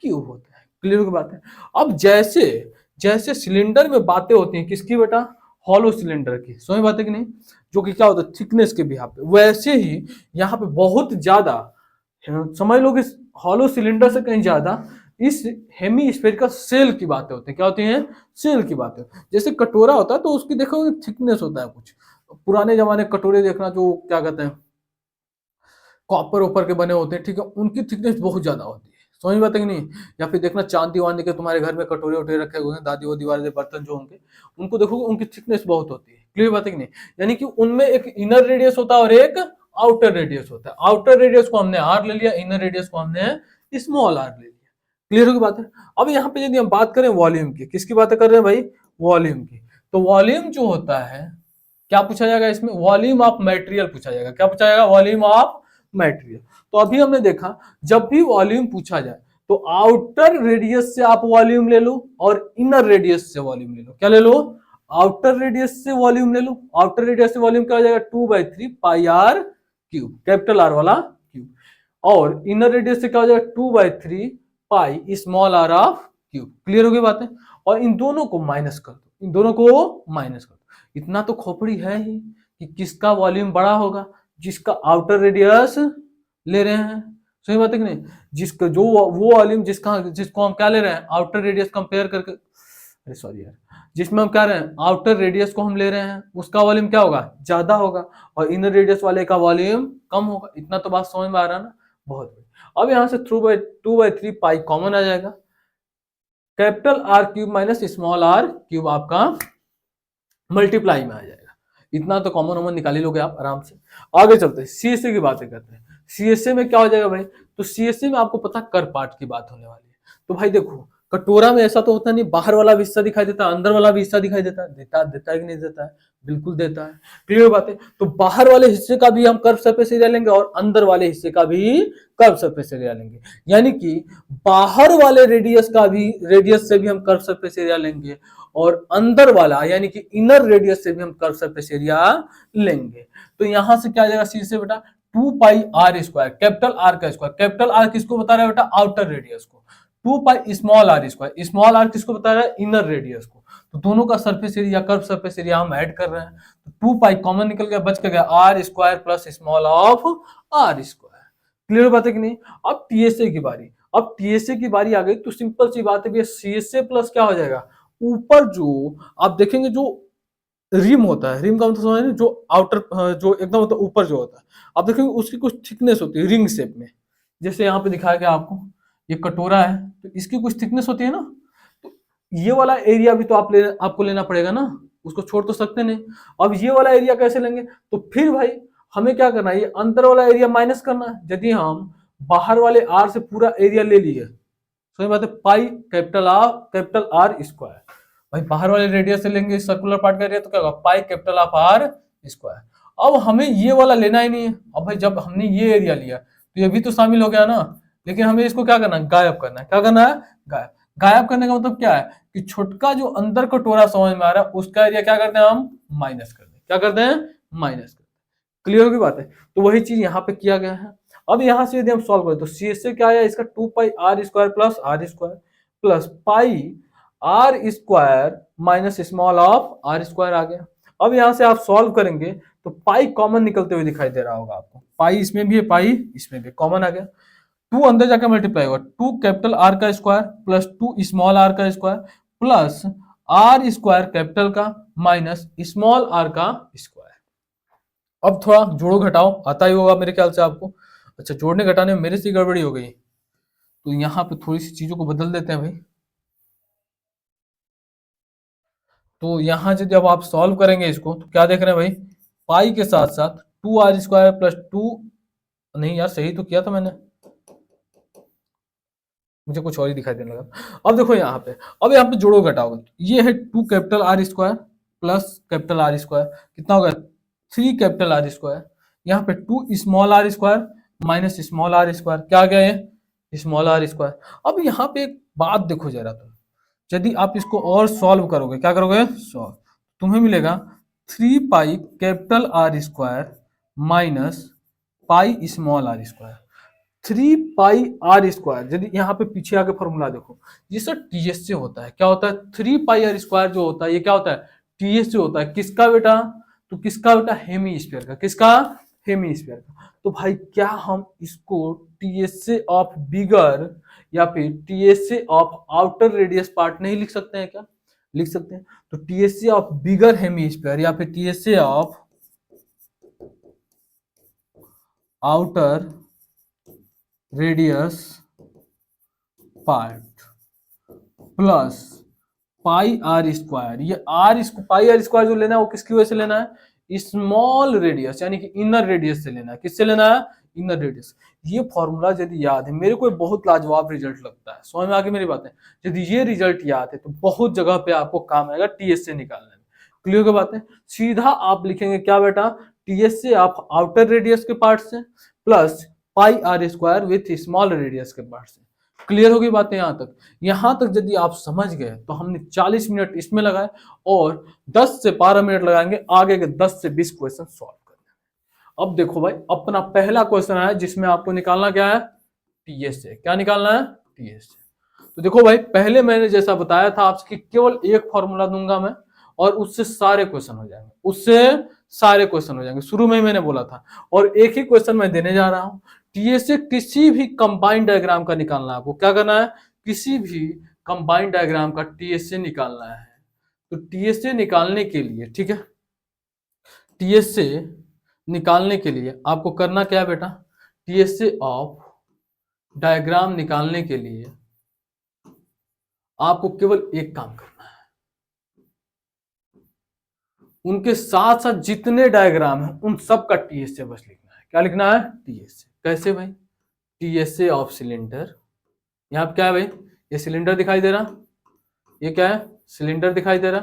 cube होता है। क्लियर की बात है? अब जैसे जैसे सिलेंडर में बातें होती हैं किसकी बेटा? हॉलो सिलेंडर की। समझ बात है कि नहीं? जो कि क्या होता है? थिकनेस के बिहाफ पे। वैसे ही यहाँ पे बहुत ज्यादा, समझ लो कि हॉलो सिलेंडर से कहीं ज्यादा इस हेमीस्फीयर सेल की बातें होती हैं। क्या होती हैं? सेल की बातें। जैसे कटोरा होता है तो उसकी देखो थिकनेस होता है कुछ। पुराने जमाने कटोरे देखना, जो क्या कहते हैं, कॉपर ऊपर के बने होते हैं, ठीक है, उनकी थिकनेस बहुत ज्यादा होती है। समझ बात है कि नहीं? या फिर देखना चांदी वांदी के तुम्हारे घर में कटोरे वटोरे रखे हुए हैं, दादी वादी वाले बर्तन जो होंगे, उनको देखोगे उनकी थिकनेस बहुत होती है। क्लियर बात है कि नहीं? यानी कि उनमें एक इनर रेडियस होता है और एक आउटर रेडियस होता है। आउटर रेडियस को हमने आर ले लिया, इनर रेडियस को हमने स्मॉल आर ले लिया। क्लियर होगी बात है? अब यहाँ पे यदि हम बात करें वॉल्यूम की, किसकी बातें कर रहे हैं भाई? वॉल्यूम की। तो वॉल्यूम जो होता है, क्या पूछा जाएगा इसमें? वॉल्यूम ऑफ मटेरियल पूछा जाएगा। क्या पूछा जाएगा? Volume of material. तो अभी हमने देखा, जब भी वॉल्यूम पूछा जाए तो आउटर रेडियस से आप वॉल्यूम ले लो और इनर रेडियस से वॉल्यूम ले लो। क्या ले लो? आउटर रेडियस से वॉल्यूम ले लो। आउटर रेडियस से वॉल्यूम क्या हो जाएगा? 2/3 pi R cube, capital R वाला क्यूब। और इनर रेडियस से क्या हो जाएगा? 2/3 pi small R of cube. Clear हो गई बातें? और इन दोनों को माइनस कर दो, इन दोनों को माइनस कर दो। इतना तो खोपड़ी है ही कि किसका वॉल्यूम बड़ा होगा, जिसका आउटर रेडियस ले रहे हैं। सही बात है कि नहीं, जिसका जो वो वॉल्यूम जिसको हम क्या ले रहे हैं, आउटर रेडियस कंपेयर करके, अरे सॉरी यार, जिसमें हम क्या रहे हैं, आउटर रेडियस को हम ले रहे हैं, उसका वॉल्यूम क्या होगा, ज्यादा होगा, और इनर रेडियस वाले का वॉल्यूम कम होगा। इतना तो बात समझ में आ रहा है ना, बहुत बढ़िया। अब यहाँ से 2/3 पाई कॉमन आ जाएगा, capital R cube minus small R cube आपका मल्टीप्लाई में आ जाएगा। इतना तो कॉमन निकाल ही लोगे आप आराम से। आगे चलते हैं, सीएसए की बातें करते हैं। सीएसए में क्या हो जाएगा भाई, तो सीएसए में आपको पता कर पार्ट की बात होने वाली है। तो भाई देखो, कटोरा में ऐसा तो होता नहीं बाहर वाला भी हिस्सा दिखाई देता है, अंदर वाला भी हिस्सा दिखाई देता है, देता है कि नहीं देता है, बिल्कुल देता है। क्लियर बात है। तो बाहर वाले हिस्से का भी हम कर्व सरफेस एरिया लेंगे और अंदर वाले हिस्से का भी कर्व सरफेस एरिया लेंगे, यानी कि बाहर वाले रेडियस से भी हम कर्व सरफेस एरिया लेंगे और अंदर वाला यानी कि इनर रेडियस से भी हम कर्व सरफेस एरिया लेंगे। तो यहां से क्या आ जाएगा सी से बेटा, 2 pi R square, capital R का स्क्वायर, कैपिटल आर किसको बता रहा है बेटा, आउटर रेडियस को, 2 pi small R square, small R किसको बता रहा है, इनर रेडियस को। तो दोनों का surface area, curve surface area हम ऐड कर रहे हैं, तो 2 पाई कॉमन निकल गया, बच गया R square plus small of R square. Clear बात है कि नहीं। अब टीएसए की बारी, अब टीएसए की बारी आ गई, तो सिंपल सी बात है भैया, सीएसए प्लस क्या हो जाएगा, ऊपर जो आप देखेंगे जो रिम होता है, रिम का मतलब समझ, जो आउटर जो एकदम मतलब ऊपर जो होता है, आप देखेंगे उसकी कुछ थिकनेस होती है रिंग शेप में, जैसे यहाँ पे दिखाया गया आपको, ये कटोरा है तो इसकी कुछ थिकनेस होती है ना, तो ये वाला एरिया भी तो आपको लेना पड़ेगा ना, उसको छोड़ तो सकते नहीं। अब ये वाला एरिया कैसे लेंगे, तो फिर भाई हमें क्या करना है, ये अंदर वाला एरिया माइनस करना है। यदि हम बाहर वाले आर से पूरा एरिया ले लिए, समझ बात है, पाई कैपिटल आर स्क्वायर, भाई बाहर वाले रेडियस से लेंगे सर्कुलर पार्ट का एरिया, तो क्या होगा, pi capital of R square. अब हमें ये वाला लेना ही नहीं है। अब भाई जब हमने ये एरिया लिया तो ये भी तो शामिल हो गया ना, लेकिन हमें इसको क्या करना है, गायब करना है। क्या करना है, गायब। गायब करने का मतलब क्या है कि छोटका जो अंदर कटोरा समझ में आ रहा है उसका एरिया क्या करते हैं हम, माइनस कर दें। क्या करते हैं, माइनस करते हैं। क्लियर होगी बात है। तो वही चीज यहाँ पे किया गया है। अब यहाँ से यदि हम सॉल्व करें तो सी से क्या आया, इसका 2 pi R square plus pi R square minus small of R square आ गया। अब यहां से आप सॉल्व करेंगे तो पाई कॉमन निकलते हुए दिखाई दे रहा होगा आपको, पाई इसमें भी है, पाई इसमें भी, कॉमन आ गया। 2 अंदर जाकर मल्टीप्लाई होगा, 2 कैपिटल आर का स्क्वायर प्लस 2 स्मॉल आर का square plus R square capital का माइनस स्मॉल आर का स्क्वायर। अब थोड़ा जोड़ो घटाओ आता ही होगा मेरे ख्याल से आपको। अच्छा, जोड़ने घटाने में मेरे से गड़बड़ी हो गई, तो यहाँ पे थोड़ी सी चीजों को बदल देते हैं भाई। तो यहाँ से जब आप सॉल्व करेंगे इसको तो क्या देख रहे हैं भाई, पाई के साथ साथ 2 आर स्क्वायर प्लस 2, नहीं यार सही तो किया था मैंने, मुझे कुछ और ही दिखाई देने लगा। अब देखो यहाँ पे, अब यहाँ पे जोड़ो घटाओगे, ये है 2 capital R square plus capital R square, कितना होगा 3 कैपिटल आर स्क्वायर, यहाँ पे 2 small R square minus small R square, क्या आ गया ये स्मॉल आर स्क्वायर। अब यहाँ पे एक बात देखो जरा तुम, यदि आप इसको और सॉल्व करोगे, क्या करोगे सॉल्व, तुम्हें मिलेगा 3 pi capital R square minus pi small R square. 3 pi R square, यदि यहाँ पे पीछे आके फॉर्मूला देखो, ये सर टीएस से होता है। क्या होता है, 3 पाई आर स्क्वायर जो होता है ये क्या होता है, टीएस से होता है। किसका बेटा, तो किसका बेटा, हेमी स्फीयर का। किसका, हेमी स्फीयर का। तो भाई क्या हम इसको टीएसए ऑफ बिगर या फिर TSA of outer radius part नहीं लिख सकते हैं क्या, लिख सकते हैं। तो टीएसए ऑफ बिगर हेमीस्फीयर या फिर TSA of outer radius part plus pi R square, ये पाई आर स्क्वायर जो लेना है वो किसकी वजह से लेना है, स्मॉल रेडियस यानी कि इनर रेडियस से लेना है। किससे लेना है, इनर रेडियस। ये फॉर्मूला यदि याद है, मेरे को बहुत लाजवाब रिजल्ट लगता है, समझ में आ गई मेरी बातें। यदि ये रिजल्ट याद है तो बहुत जगह पे आपको काम आएगा टीएस से निकालने में। क्लियर की बात है। सीधा आप लिखेंगे क्या बेटा, टीएस से आप आउटर रेडियस के पार्ट से plus pi R square with small radius के पार्ट से। क्लियर होगी बातें यहाँ तक। यहाँ तक यदि आप समझ गए तो हमने 40 मिनट इसमें लगाए और 10 से 12 मिनट लगाएंगे आगे के 10 से 20 क्वेश्चन सॉल्व करने। अब देखो भाई, अपना पहला क्वेश्चन है जिसमें आपको निकालना क्या है, टीएसए। क्या निकालना है, टीएसए। तो देखो भाई, पहले मैंने जैसा बताया था आपसे कि केवल एक फॉर्मूला दूंगा मैं और उससे सारे क्वेश्चन हो जाएंगे, उससे सारे क्वेश्चन हो जाएंगे। शुरू में ही मैंने बोला था। और एक ही क्वेश्चन मैं देने जा रहा हूं। टीएसए किसी भी कंबाइंड डायग्राम का निकालना है आपको। क्या करना है? किसी भी कंबाइंड डायग्राम का टीएसए निकालना है। तो टीएसए निकालने के लिए, ठीक है, टीएसए निकालने के लिए आपको करना क्या है बेटा? टीएसए ऑफ डायग्राम निकालने के लिए आपको केवल एक काम करना है। उनके साथ साथ जितने डायग्राम हैं उन सब का टीएसए बस लिखना है। क्या लिखना है? टीएसए। कैसे भाई? TSA of cylinder. यहाँ पे क्या है भाई? ये सिलेंडर दिखाई दे रहा, ये क्या है? सिलेंडर दिखाई दे रहा,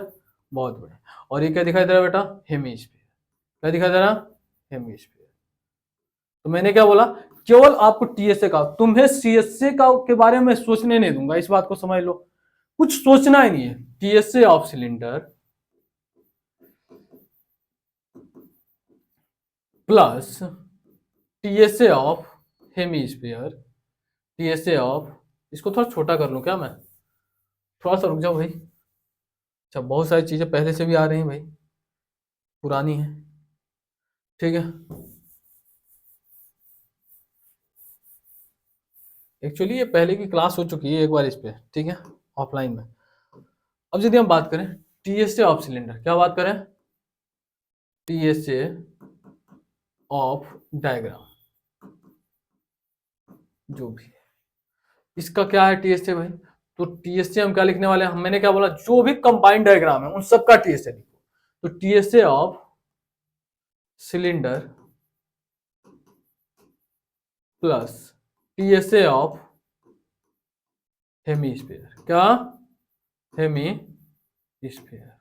बहुत बढ़िया। और ये क्या दिखाई दे रहा बेटा? हेमिस्फीयर। क्या दिखाई दे रहा? हेमिस्फीयर। तो मैंने क्या बोला? केवल आपको टीएसए का, तुम्हें सीएसए का के बारे में सोचने नहीं दूंगा, इस बात को समझ लो। कुछ सोचना ही नहीं है। TSA of cylinder plus TSA of hemisphere, TSA of, इसको थोड़ा छोटा कर लूं क्या मैं? थोड़ा सा रुक जाओ भाई। अच्छा, बहुत सारी चीजें पहले से भी आ रही हैं भाई, पुरानी है, ठीक है। एक्चुअली ये पहले की क्लास हो चुकी है एक बार इस पे, ठीक है, ऑफलाइन में। अब यदि हम बात करें टीएसए ऑफ सिलेंडर, क्या बात करें? टीएसए ऑफ डायग्राम, जो भी है इसका क्या है टीएसए भाई? तो टीएसए हम क्या लिखने वाले हैं? मैंने क्या बोला? जो भी कंबाइंड डायग्राम है उन सबका टीएसए लिखो। तो TSA of cylinder plus TSA of hemisphere, क्या? हेमिस्फीयर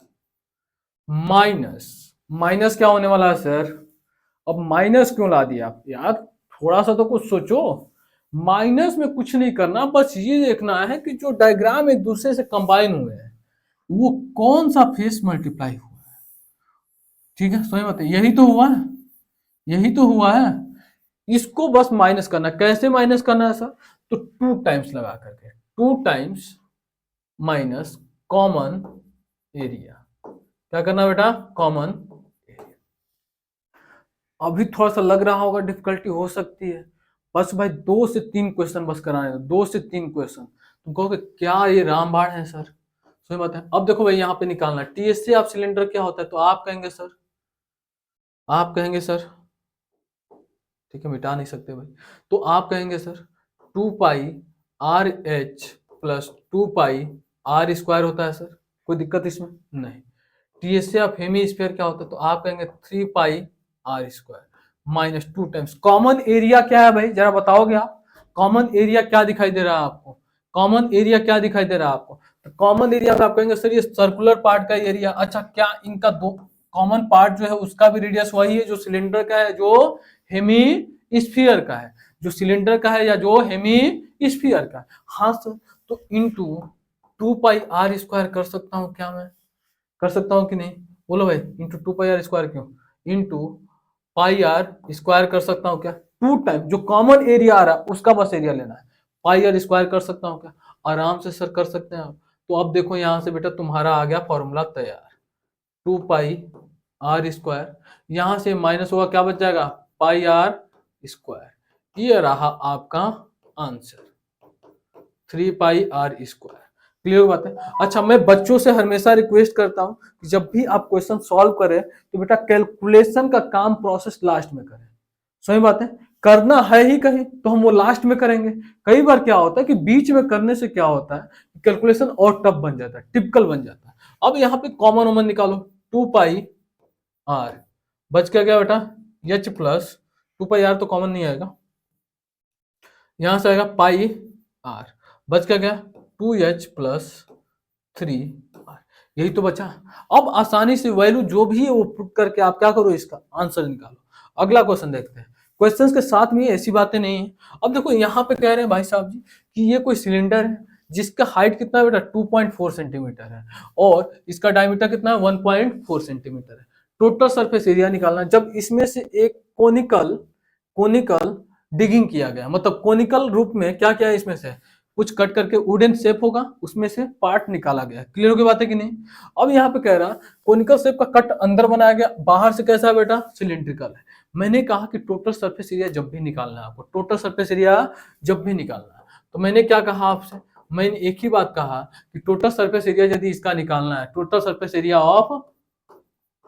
माइनस, माइनस क्या होने वाला है सर? अब माइनस क्यों ला दिया आप यार? थोड़ा सा तो कुछ सोचो। माइनस में कुछ नहीं करना, बस ये देखना है कि जो डायग्राम एक दूसरे से कंबाइन हुए हैं वो कौन सा फेस मल्टीप्लाई हुआ है, ठीक है। समझ में? यही तो हुआ है, यही तो हुआ है। इसको बस माइनस करना। कैसे माइनस करना है सर? तो 2 टाइम्स लगा करके, 2 टाइम्स माइनस कॉमन एरिया। क्या करना बेटा? Common area. अभी थोड़ा सा लग रहा होगा डिफिकल्टी हो सकती है, बस भाई 2 से 3 क्वेश्चन बस कराने, 2 से 3 क्वेश्चन। तुम कहोगे क्या ये रामबाण है सर? सही बात है। अब देखो भाई यहाँ पे निकालना है टीएसए ऑफ सिलेंडर क्या होता है, तो आप कहेंगे सर, आप कहेंगे सर, ठीक है, मिटा नहीं सकते भाई, तो आप कहेंगे sir 2 pi R H plus 2 pi R square होता है सर। कोई दिक्कत इसमें नहीं। टीएसए ऑफ हेमिस्फीयर क्या होता है, तो आप कहेंगे 3 pi R square minus 2 times common area क्या है भाई, जरा बताओगे आप? कॉमन एरिया क्या दिखाई दे रहा है आपको? कॉमन एरिया क्या दिखाई दे रहा है आपको? तो कॉमन एरिया में आप कहेंगे सर ये सर्कुलर पार्ट का एरिया। अच्छा, क्या इनका दो कॉमन पार्ट जो है उसका भी रेडियस वही है जो सिलेंडर का है, जो हेमी स्फीयर का है, जो सिलेंडर का है या जो हेमी स्फीयर का है? हाँ सर। तो इंटू 2 पाई आर स्क्वायर कर सकता हूँ क्या मैं? कर सकता हूँ कि नहीं? बोलो भाई, इंटू 2 पाई आर स्क्वायर क्यों? इंटू पाई आर स्क्वायर कर सकता हूँ क्या? 2 टाइम जो कॉमन एरिया आ रहा है उसका बस एरिया लेना है। पाई आर स्क्वायर कर सकता हूँ क्या? आराम से सर कर सकते हैं आप। तो अब देखो यहाँ से बेटा तुम्हारा आ गया फॉर्मूला तैयार। 2 पाई आर स्क्वायर, यहाँ से माइनस होगा, क्या बच जाएगा? Pi R square. ये रहा आपका answer, 3 pi R square. Clear बात है? अच्छा, मैं बच्चों से हमेशा रिक्वेस्ट करता हूं कि जब भी आप क्वेश्चन सॉल्व करें तो बेटा कैलकुलेशन का काम प्रोसेस लास्ट में करें। सही बात है। करना है ही कहीं तो हम वो लास्ट में करेंगे। कई बार क्या होता है कि बीच में करने से क्या होता है, कैलकुलेशन और टफ बन जाता है, टिपिकल बन जाता है। अब यहाँ पे कॉमन ओमन निकालो, 2 पाई आर बच क्या गया बेटा? एच प्लस 2 पाई आर तो कॉमन नहीं आएगा, यहां से आएगा पाई आर, बच क्या गया? 2h प्लस 3r, यही तो बचा। अब आसानी से वैल्यू जो भी है वो पुट करके आप क्या करो, इसका आंसर निकालो। अगला क्वेश्चन देखते हैं। क्वेश्चंस के साथ में ऐसी बातें नहीं है। अब देखो यहाँ पे कह रहे हैं भाई साहब जी कि ये कोई सिलेंडर है जिसका हाइट कितना है बेटा? 2.4 सेंटीमीटर है और इसका डायमीटर कितना है? 1.4 सेंटीमीटर है। टोटल सरफेस एरिया निकालना। जब इसमें से एक कोनिकल कोनिकल डिगिंग किया गया, मतलब कोनिकल रूप में क्या क्या है इसमें से? कुछ कट करके वुडन शेप होगा, उसमें से पार्ट निकाला गया। क्लियर हो गई बात है कि नहीं? अब यहाँ पे कह रहा कोनिकल शेप का कट अंदर बनाया गया, बाहर से कैसा है बेटा? सिलिंड्रिकल है। मैंने कहा कि टोटल सरफेस एरिया जब भी निकालना है आपको, टोटल सरफेस एरिया जब भी निकालना है, तो मैंने क्या कहा आपसे? मैंने एक ही बात कहा कि टोटल सरफेस एरिया यदि इसका निकालना है, total surface area of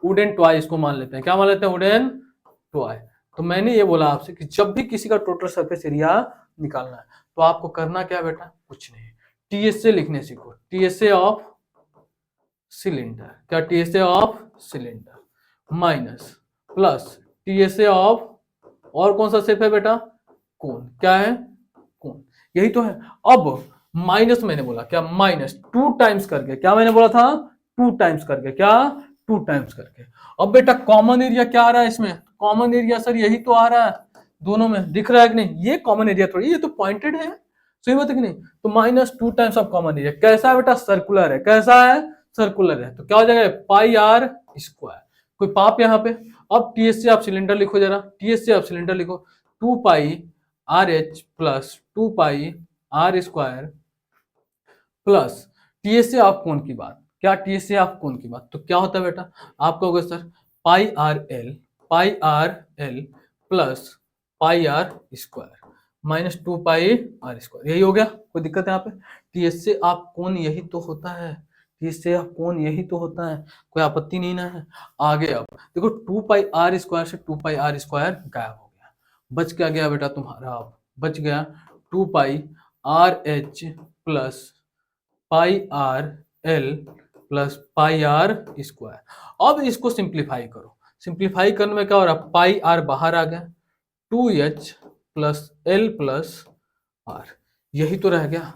wooden toy, इसको मान लेते हैं, क्या मान लेते हैं? Wooden toy. तो मैंने ये बोला आपसे कि जब भी किसी का टोटल सरफेस एरिया निकालना है तो आपको करना क्या बेटा? कुछ नहीं, टीएसए लिखने सीखो। टीएसए ऑफ सिलेंडर, क्या? TSA of cylinder minus plus TSA of, और कौन सा शेप है बेटा? कोन। क्या है? कोन। यही तो है। अब माइनस मैंने बोला क्या? माइनस 2 टाइम्स करके, क्या मैंने बोला था? 2 टाइम्स करके, क्या? 2 टाइम्स करके। अब बेटा कॉमन एरिया क्या आ रहा है इसमें? कॉमन एरिया सर यही तो आ रहा है दोनों में, दिख रहा है कि नहीं? ये कॉमन एरिया थोड़ी, ये तो पॉइंटेड है, सही बात है कि नहीं? तो minus 2 times of common area कैसा है बेटा? सर्कुलर है। कैसा है? सर्कुलर है। तो क्या हो जाएगा? Pi R square. कोई पाप यहाँ पे? अब टीएससी ऑफ सिलेंडर लिखो जरा, टीएससी ऑफ सिलेंडर लिखो, 2 pi R H plus 2 pi R square plus TSC of cone की बात, क्या? टीएससी ऑफ कोण की बात। तो क्या होता है बेटा? आप कहोगे sir pi R L plus pi R square minus 2 pi R square, यही हो गया। कोई दिक्कत है यहाँ पे? टीएससी ऑफ कोण यही तो होता है, टीएससी ऑफ कोण यही तो होता है, कोई आपत्ति नहीं ना है? आगे अब देखो 2 पाई आर स्क्वायर से 2 पाई आर स्क्वायर गायब हो गया, बच क्या गया बेटा तुम्हारा? अब बच गया 2 pi R H plus pi R L plus pi R square. अब इसको सिंप्लीफाई करो, सिंप्लीफाई करने में क्या हो रहा है? पाई आर बाहर आ गया, 2h plus L plus are, यही तो रह गया।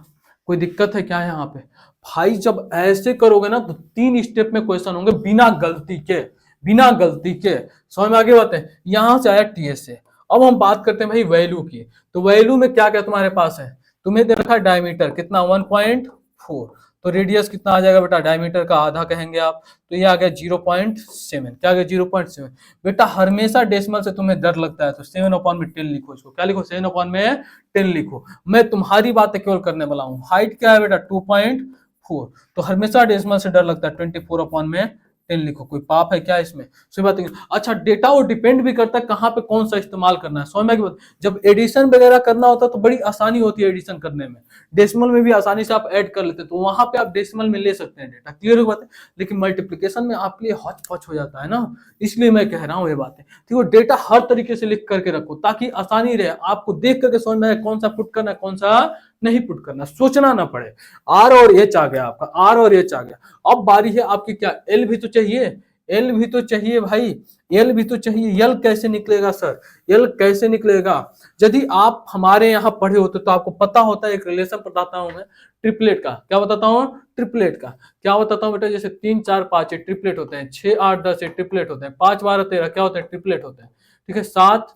कोई दिक्कत है क्या यहाँ पे? भाई जब ऐसे करोगे ना तो 3 स्टेप में क्वेश्चन होंगे बिना गलती के, बिना गलती के। समझ में आगे बात है? यहां से आया टीएसए। अब हम बात करते हैं भाई वैल्यू की। तो वैल्यू में क्या क्या तुम्हारे पास है? तुम्हें दे रखा है डायमीटर कितना? 1.4। तो रेडियस कितना आ जाएगा बेटा? डायमीटर का आधा कहेंगे आप, तो ये आ गया 0.7। क्या आ गया? 0.7। बेटा हमेशा डेसिमल से तुम्हें डर लगता है तो 7/10 लिखो इसको। क्या लिखो? 7/10 लिखो। मैं तुम्हारी बातें केवल करने वाला हूँ। हाइट क्या है बेटा? 2.4। तो हमेशा डेसिमल से डर लगता है, 24/10 लिखो। कोई पाप है क्या इसमें? सही बात है। अच्छा डेटा वो डिपेंड भी करता है कहाँ पे कौन सा इस्तेमाल करना है। समझ में आ गई? जब एडिशन वगैरह करना होता है तो बड़ी आसानी होती है एडिशन करने में, डेसिमल में भी आसानी से आप ऐड कर लेते हैं, तो वहां पे आप डेसिमल में ले सकते हैं डेटा। क्लियर हो बात है? लेकिन मल्टीप्लिकेशन में आपके लिए हौच पौच हो जाता है ना, इसलिए मैं कह रहा हूँ ये बातें। तो डेटा हर तरीके से लिख करके रखो ताकि आसानी रहे, आपको देख करके समझ में आए कौन सा पुट करना है कौन सा नहीं पुट करना, सोचना ना पड़े। आर और एच आ गया आपका, आर और एच आ गया। अब बारी है आपकी क्या? एल भी तो चाहिए, एल भी तो चाहिए भाई, एल भी तो चाहिए। एल कैसे निकलेगा सर? एल कैसे निकलेगा? यदि आप हमारे यहाँ पढ़े होते तो आपको पता होता है, एक रिलेशन बताता हूं मैं ट्रिपलेट का। क्या बताता हूँ? ट्रिपलेट का। क्या बताता हूँ बेटा? जैसे 3 4 5 ट्रिपलेट होते हैं, 6 8 10 ट्रिपलेट होते हैं, 5 12 13 क्या होते हैं? ट्रिपलेट होते हैं। ठीक है, 7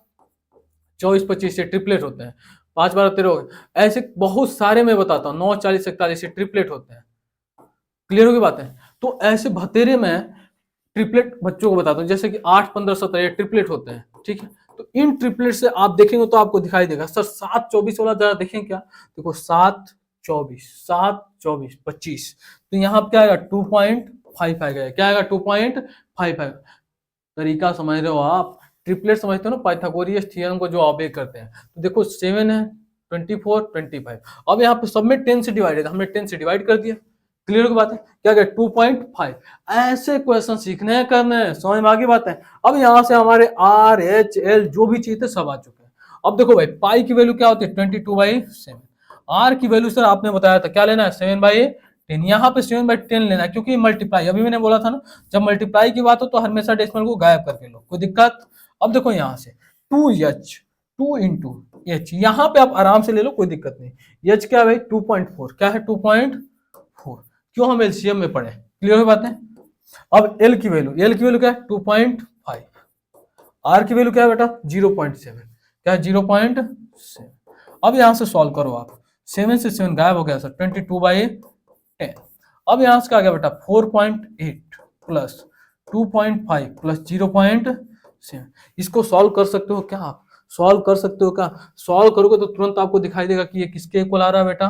24 25 से ट्रिपलेट होते हैं, 5 12 13, ऐसे बहुत सारे मैं बताता हूँ, 9 40 41 से ट्रिपलेट होते हैं। क्लियर होगी बात है? तो ऐसे भतेरे में ट्रिपलेट बच्चों को बताता हूँ, जैसे कि 8 15 17 ये ट्रिपलेट होते हैं। ठीक है, तो इन ट्रिपलेट से आप देखेंगे तो आपको दिखाई देगा। सर 7 24 वाला जरा देखें क्या? देखो 7 24 7 24 25, तो यहाँ क्या आएगा? 2.5 आएगा। क्या आएगा? 2.5 आएगा। तरीका समझ रहे हो आप? ट्रिपलेट समझते हो ना, पाइथागोरस थ्योरम को जो ऑबे करते हैं। तो देखो 7 है, 24 25, अब यहाँ पे सब में 10 से डिवाइडेड, हमने 10 से डिवाइड कर दिया। क्लियर की बात है? क्या क्या? 2.5। ऐसे क्वेश्चन सीखने हैं, करने हैं। समझ में आगे बात है? अब यहाँ से हमारे आर एच एल जो भी चाहिए थे सब आ चुके हैं। अब देखो भाई पाई की वैल्यू क्या होती है? 22/7। आर की वैल्यू सर आपने बताया था क्या लेना है? 7/10। यहाँ पे 7/10 लेना है क्योंकि मल्टीप्लाई, अभी मैंने बोला था ना, जब मल्टीप्लाई की बात हो तो हमेशा डेसिमल को गायब करके लो। कोई दिक्कत? अब देखो यहाँ से 2h 2 इंटू एच, यहाँ पे आप आराम से ले लो, कोई दिक्कत नहीं। एच क्या है भाई? 2.4। क्या है? 2.4। क्यों? हम एलसीएम में पढ़े। क्लियर हो बात है? अब एल की वैल्यू, एल की वैल्यू क्या है? 2.5। आर की वैल्यू क्या है बेटा? 0.7। क्या है? 0.7। अब यहां से सॉल्व करो आप, 7 से 7 गायब हो गया सर, 22/10। अब यहां से क्या आ गया बेटा? 4.8 प्लस 2.5 प्लस 0.7। इसको सॉल्व कर सकते हो क्या आप? सॉल्व कर सकते हो क्या? सॉल्व करोगे तो तुरंत आपको दिखाई देगा कि ये किसके इक्वल आ रहा है बेटा?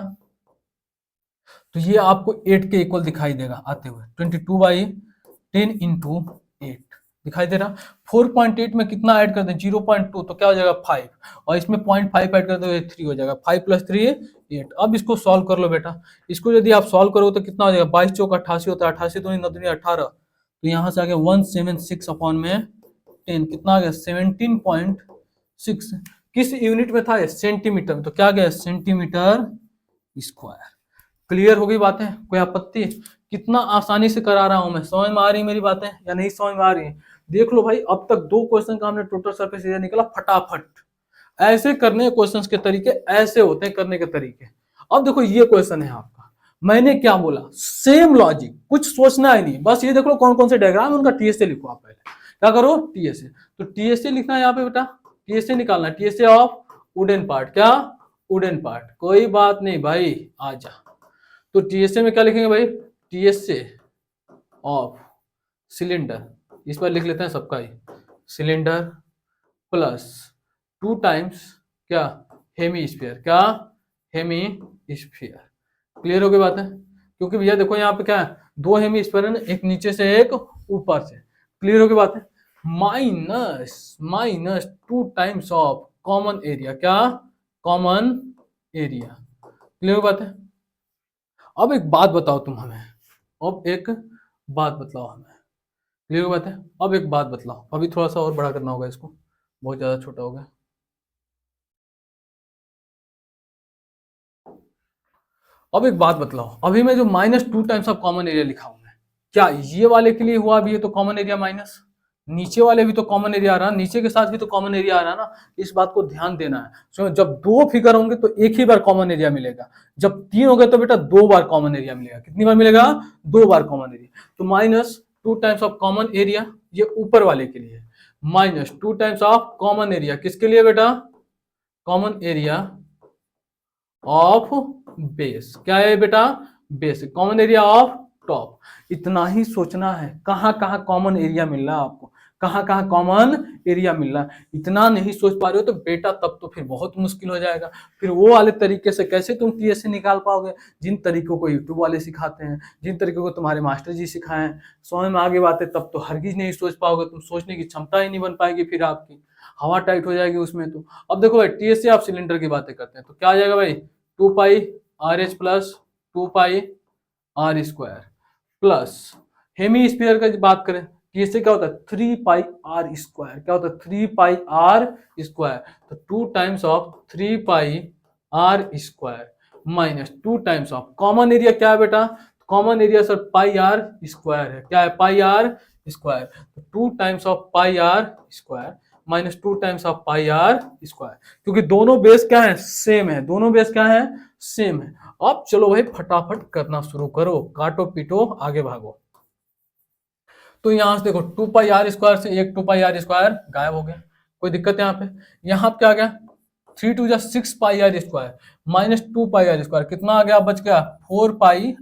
तो ये आपको 8 के इक्वल दिखाई देगा आते हुए। 22/10 इंटू 8 दिखाई दे रहा। 4.8 में कितना ऐड कर दें, 0.2, तो क्या हो जाएगा 5, और इसमें 0.5 ऐड कर दो 3 हो जाएगा। 5 + 3 8। अब इसको सॉल्व कर लो बेटा। इसको यदि आप सॉल्व करो तो कितना हो जाएगा, 22 चौक 88 होता है, 88 दूनी 9 दूनी 18, तो यहाँ से आ गया 176 अपॉन में 10, कितना आ गया 17.6। किस यूनिट में था ये, सेंटीमीटर में, तो क्या गया सेंटीमीटर स्क्वायर। क्लियर हो गई बातें, कोई आपत्ति? कितना आसानी से करा रहा हूं मैं, समझ में आ रही मेरी बातें या नहीं समझ में आ रही है? देख लो भाई, अब तक 2 क्वेश्चन का हमने टोटल सरफेस एरिया निकला फटाफट। ऐसे करने के क्वेश्चंस के तरीके ऐसे होते हैं करने के तरीके। अब देखो ये क्वेश्चन है आपका, मैंने क्या बोला, सेम लॉजिक, कुछ सोचना ही नहीं, बस ये देख लो कौन कौन से डायग्राम उनका टीएसए लिखो। आप पहले क्या करो, टीएसए। तो टीएसए लिखना है यहाँ पे बेटा, टीएसए निकालना है, टीएसए ऑफ वुडन पार्ट, क्या वुडन पार्ट, कोई बात नहीं भाई आ जा। तो टीएसए में क्या लिखेंगे भाई, टीएसए ऑफ सिलेंडर, इस पर लिख लेते हैं सबका ही, सिलेंडर प्लस 2 टाइम्स क्या हेमी स्फीयर, क्या हेमी स्फीयर। क्लियर हो गई बात है? क्योंकि भैया देखो यहाँ पे क्या है, 2 हेमी स्फीयर है, एक नीचे से एक ऊपर से। क्लियर हो गई बात है? Minus 2 times of common area, क्या कॉमन एरिया। क्लियर हो बात है? अब एक बात बताओ तुम हमें, अब एक बात बतलाओ हमें। क्लियर बात है? अब एक बात बतलाओ, अभी थोड़ा सा और बड़ा करना होगा इसको, बहुत ज्यादा छोटा हो गया। अब एक बात बतलाओ, अभी मैं जो -2 टाइम्स ऑफ कॉमन एरिया लिखा हूं मैं, क्या ये वाले के लिए हुआ भी है तो कॉमन एरिया माइनस, नीचे वाले भी तो कॉमन एरिया आ रहा है, नीचे के साथ भी तो कॉमन एरिया आ रहा है ना। इस बात को ध्यान देना है। सो जब 2 फिगर होंगे तो एक ही बार कॉमन एरिया मिलेगा, जब 3 हो गए तो बेटा 2 बार कॉमन एरिया मिलेगा। कितनी बार मिलेगा, 2 बार कॉमन एरिया। तो -2 टाइम्स ऑफ कॉमन एरिया ये ऊपर वाले के लिए, -2 टाइम्स ऑफ कॉमन एरिया किसके लिए बेटा, कॉमन एरिया ऑफ बेस, क्या है बेटा, base, common area of top. इतना ही सोचना है, कहां कहां कॉमन एरिया मिल रहा है आपको, कहां कहां कॉमन एरिया मिल रहा है। इतना नहीं सोच पा रहे हो तो बेटा तब तो फिर बहुत मुश्किल हो जाएगा। फिर वो वाले तरीके से कैसे तुम टीएसए निकाल पाओगे, जिन तरीकों को यूट्यूब वाले सिखाते हैं, जिन तरीकों को तुम्हारे मास्टर जी सिखाए हैं, समझ में आगे बातें, तब तो हरगिज नहीं सोच पाओगे तुम, सोचने की क्षमता ही नहीं बन पाएगी, फिर आपकी हवा टाइट हो जाएगी उसमें। तो अब देखो भाई, टीएसए आप सिलेंडर की बातें करते हैं तो क्या आ जाएगा भाई, 2πRh plus 2πr² plus Hemy sphere का बात करें कि इससे क्या होता है 3πr², क्या होता है 3πr², तो 2 times of 3πr² minus 2 times of common area क्या है बेटा, कॉमन एरिया सर πr² है, क्या है πr², तो 2 times of πr² minus 2 times of πr², क्योंकि दोनों बेस क्या है, सेम है, दोनों बेस क्या है, सेम है। अब चलो भाई फटाफट करना शुरू करो, काटो पीटो आगे भागो। तो यहां से देखो 2πr² से एक 2πr² गायब हो गया, कोई दिक्कत है यहाँ पे? यहाँ क्या आ गया 3 2 6πr² माइनस 2πr², कितना आ गया, बच गया 4πr²।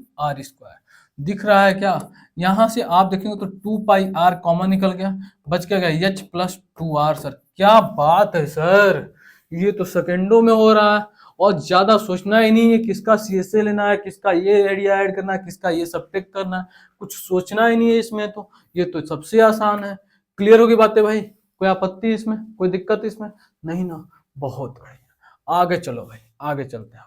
दिख रहा है क्या? यहां से आप देखेंगे तो 2πr कॉमन निकल गया, बच क्या गया h प्लस 2r। सर क्या बात है सर, ये तो सेकेंडों में हो रहा है, और ज्यादा सोचना ही नहीं है किसका सीएसए लेना है, किसका ये एरिया ऐड करना है, किसका ये सब्ट्रैक्ट करना है, कुछ सोचना ही नहीं है इसमें, तो ये तो सबसे आसान है। क्लियर होगी बातें भाई, कोई आपत्ति इसमें, कोई दिक्कत इसमें नहीं ना? बहुत बढ़िया, आगे चलो भाई, आगे चलते हैं,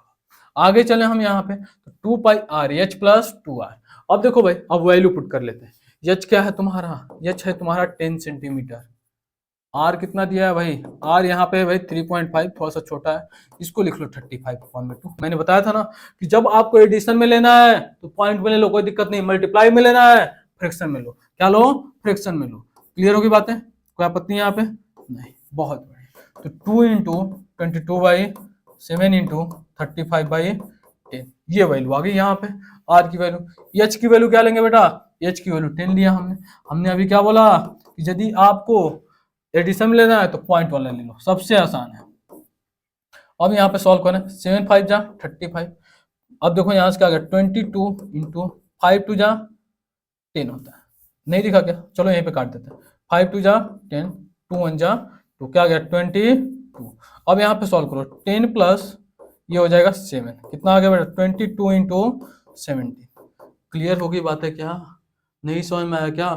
आगे चले हम यहाँ पे, तो 2πr h प्लस 2r। अब देखो भाई, अब वैल्यू पुट कर लेते हैं। h क्या है तुम्हारा, h है तुम्हारा 10 सेंटीमीटर, r कितना दिया है भाई, r यहाँ पे भाई 3.5, थोड़ा सा छोटा है, इसको लिख लो 35/2। मैंने बताया था ना कि जब आपको एडिशन में लेना है तो पॉइंट में ले लो, कोई दिक्कत नहीं, मल्टीप्लाई में लेना है फ्रैक्शन में लो, क्या लो, फ्रैक्शन में लो। क्लियर होगी बातें, कोई आपत्ति यहाँ पे नहीं? बहुत बढ़िया। तो 2 इंटू 22/7 इंटू 35/10, ये वैल्यू आ गई यहाँ पे r की वैल्यू। h की वैल्यू क्या लेंगे बेटा, h की वैल्यू 10 लिया हमने अभी क्या बोला कि यदि आपको एडिशन में लेना है तो पॉइंट वाला ले लो, सबसे आसान है। अब यहाँ पे सॉल्व करें, 7 5 जा 35। अब देखो यहाँ से क्या आ गया 22 इंटू 5 2 जा 10 होता है, नहीं दिखा क्या, चलो यहीं पे काट देते हैं, 5 2 जा 10, 2 1 जा 2, क्या आ गया 22। अब यहाँ पे सॉल्व करो, 10 प्लस ये हो जाएगा 7, कितना आ गया बेटा 22 इंटू 70। क्लियर होगी बात है क्या? नहीं समझ में आया क्या?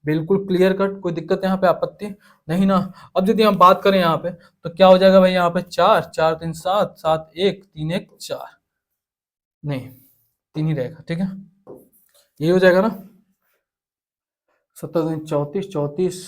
बिल्कुल क्लियर कट, कोई दिक्कत यहाँ पे, आपत्ति नहीं ना? अब यदि हम बात करें यहाँ पे तो क्या हो जाएगा भाई, यहाँ पे 4 4 3 7 7 1 3 1 4, नहीं 3 ही रहेगा, ठीक है, ये हो जाएगा ना। 17 दूनी 34 34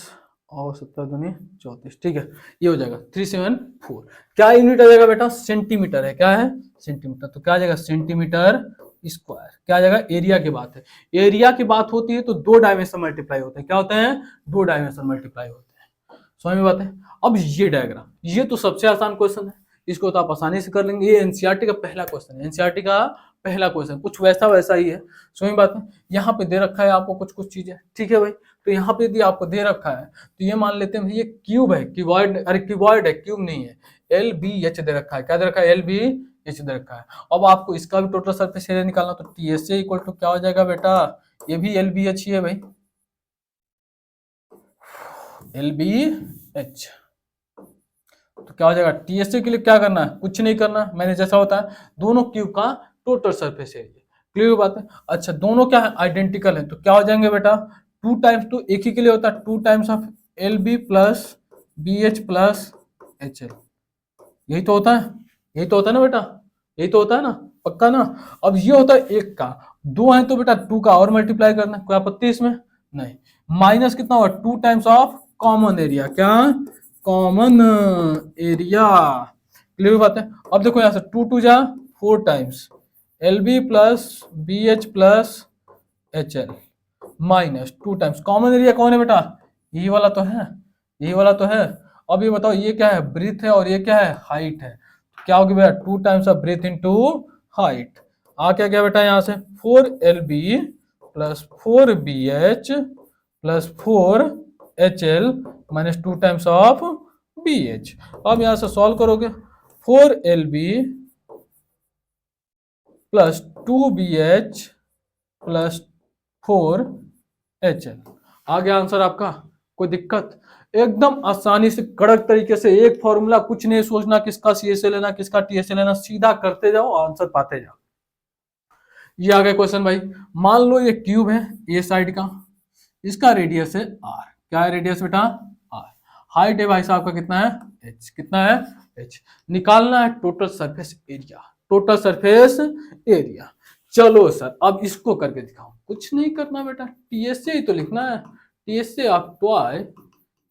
और 17 दूनी 34, ठीक है, ये हो जाएगा 374। क्या यूनिट आ जाएगा बेटा? सेंटीमीटर है, क्या है? सेंटीमीटर। तो क्या आ जाएगा? Centimetre square. क्या आ जाएगा? एरिया की बात है, एरिया की बात होती है तो दो डायमेंशन मल्टीप्लाई होते हैं। क्या होते हैं? दो डायमेंशन मल्टीप्लाई होते हैं। समझ में बात है? अब ये डायग्राम, ये तो सबसे आसान क्वेश्चन है, इसको तो आप आसानी से कर लेंगे। ये एनसीईआरटी का पहला क्वेश्चन है, एनसीईआरटी का पहला क्वेश्चन, कुछ वैसा वैसा ही है। समझ में बात है? यहाँ पे दे रखा है आपको कुछ कुछ चीजें, ठीक है भाई। तो यहाँ पे यदि आपको दे रखा है तो ये मान लेते हैं ये क्यूब है, क्यूबॉइड, अरे क्यूबॉइड है, क्यूब नहीं है। LBH दे रखा है, क्या दे रखा है? LBH दे रखा है। अब आपको इसका भी टोटल सरफेस एरिया निकालना, तो TSA इक्वल टू क्या हो जाएगा बेटा? ये भी LBH ही है भाई, LBH। तो क्या हो जाएगा? TSA के लिए क्या करना है? कुछ नहीं करना, मैंने जैसा होता है दोनों क्यूब का टोटल सरफेस एरिया। क्लियर बात है? अच्छा, दोनों क्या है? आइडेंटिकल है, तो क्या हो जाएंगे बेटा? 2 टाइम्स, तो एक ही के लिए होता है 2 times of LB plus BH plus HL। यही तो होता है, यही तो होता है ना बेटा, यही तो होता है ना, पक्का ना? अब ये होता है एक का, दो है तो बेटा 2 का और मल्टीप्लाई करना, कोई आपत्ति इसमें नहीं। माइनस कितना हुआ? 2 टाइम्स ऑफ कॉमन एरिया, क्या? Common area. क्लियर बात है? अब देखो यहाँ से 2 2 जा 4 times LB plus BH plus HL minus 2 times common area कौन है बेटा? यही वाला तो है, यही वाला तो है। अब ये बताओ, ये क्या है? ब्रीथ है, और ये क्या है? हाइट है। क्या होगी बेटा? 2 times of breadth into height. आ क्या गया बेटा यहाँ से? 4LB plus 4BH plus 4HL minus 2 times of BH। अब यहाँ से सॉल्व करोगे, 4LB plus 2BH plus 4HL। आ गया आंसर आपका? कोई दिक्कत? एकदम आसानी से कड़क तरीके से, एक फॉर्मूला, कुछ नहीं सोचना किसका CSA लेना किसका TSA लेना, सीधा करते जाओ, आंसर पाते जाओ। ये आ गया क्वेश्चन भाई। मान लो ये क्यूब है, ये साइड का, इसका रेडियस है R। क्या है रेडियस बेटा? R। हाइट है भाई साहब का कितना है? H। कितना है? H। निकालना है total surface area, total surface area. चलो सर, अब इसको करके दिखाओ। कुछ नहीं करना बेटा, TSA ही तो लिखना है। TSA of toy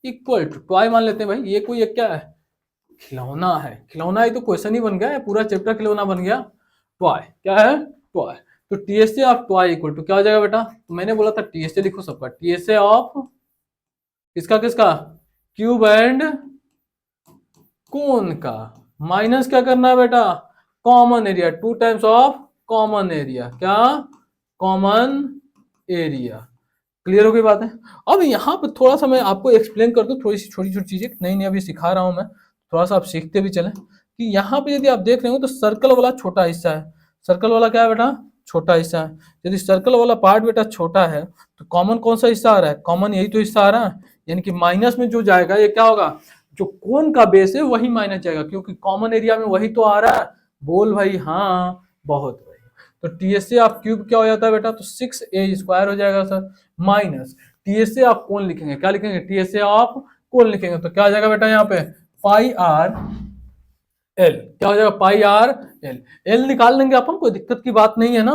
equal to, toy मान लेते हैं भाई, ये कोई एक क्या है? खिलौना है। खिलौना ही तो क्वेश्चन ही बन गया है, पूरा चैप्टर खिलौना बन गया। टॉय क्या है? टॉय। तो TSA of toy equal to क्या हो जाएगा बेटा? मैंने बोला था TSA लिखो सबका, TSA ऑफ किसका किसका? क्यूब एंड कोन का, माइनस क्या करना है बेटा? Common area, 2 times of common area. क्या? Common area. क्लियर हो गई बात है? अब यहाँ पे थोड़ा सा मैं आपको एक्सप्लेन कर दूं, थोड़ी सी छोटी छोटी चीजें नई नई अभी सिखा रहा हूं मैं, थोड़ा सा आप सीखते भी चलें। कि यहाँ पे यदि आप देख रहे हो तो सर्कल वाला छोटा हिस्सा है, सर्कल वाला क्या है बेटा? छोटा हिस्सा है। यदि सर्कल वाला पार्ट बेटा छोटा है तो कॉमन कौन सा हिस्सा आ रहा है? कॉमन यही तो हिस्सा आ रहा है, यानी कि माइनस में जो जाएगा ये क्या होगा? जो कोन का बेस है वही माइनस जाएगा, क्योंकि कॉमन एरिया में वही तो आ रहा है। बोल भाई हाँ, बहुत भाई। तो TSA ऑफ क्यूब क्या हो जाता है बेटा? तो 6A स्क्वायर हो जाएगा sir, minus TSA of cone लिखेंगे, क्या लिखेंगे? TSA ऑफ कोन लिखेंगे, तो क्या आ जाएगा बेटा यहाँ पे? पाई आर एल। क्या हो जाएगा? Pi R L. एल निकाल लेंगे अपन, कोई दिक्कत की बात नहीं है ना।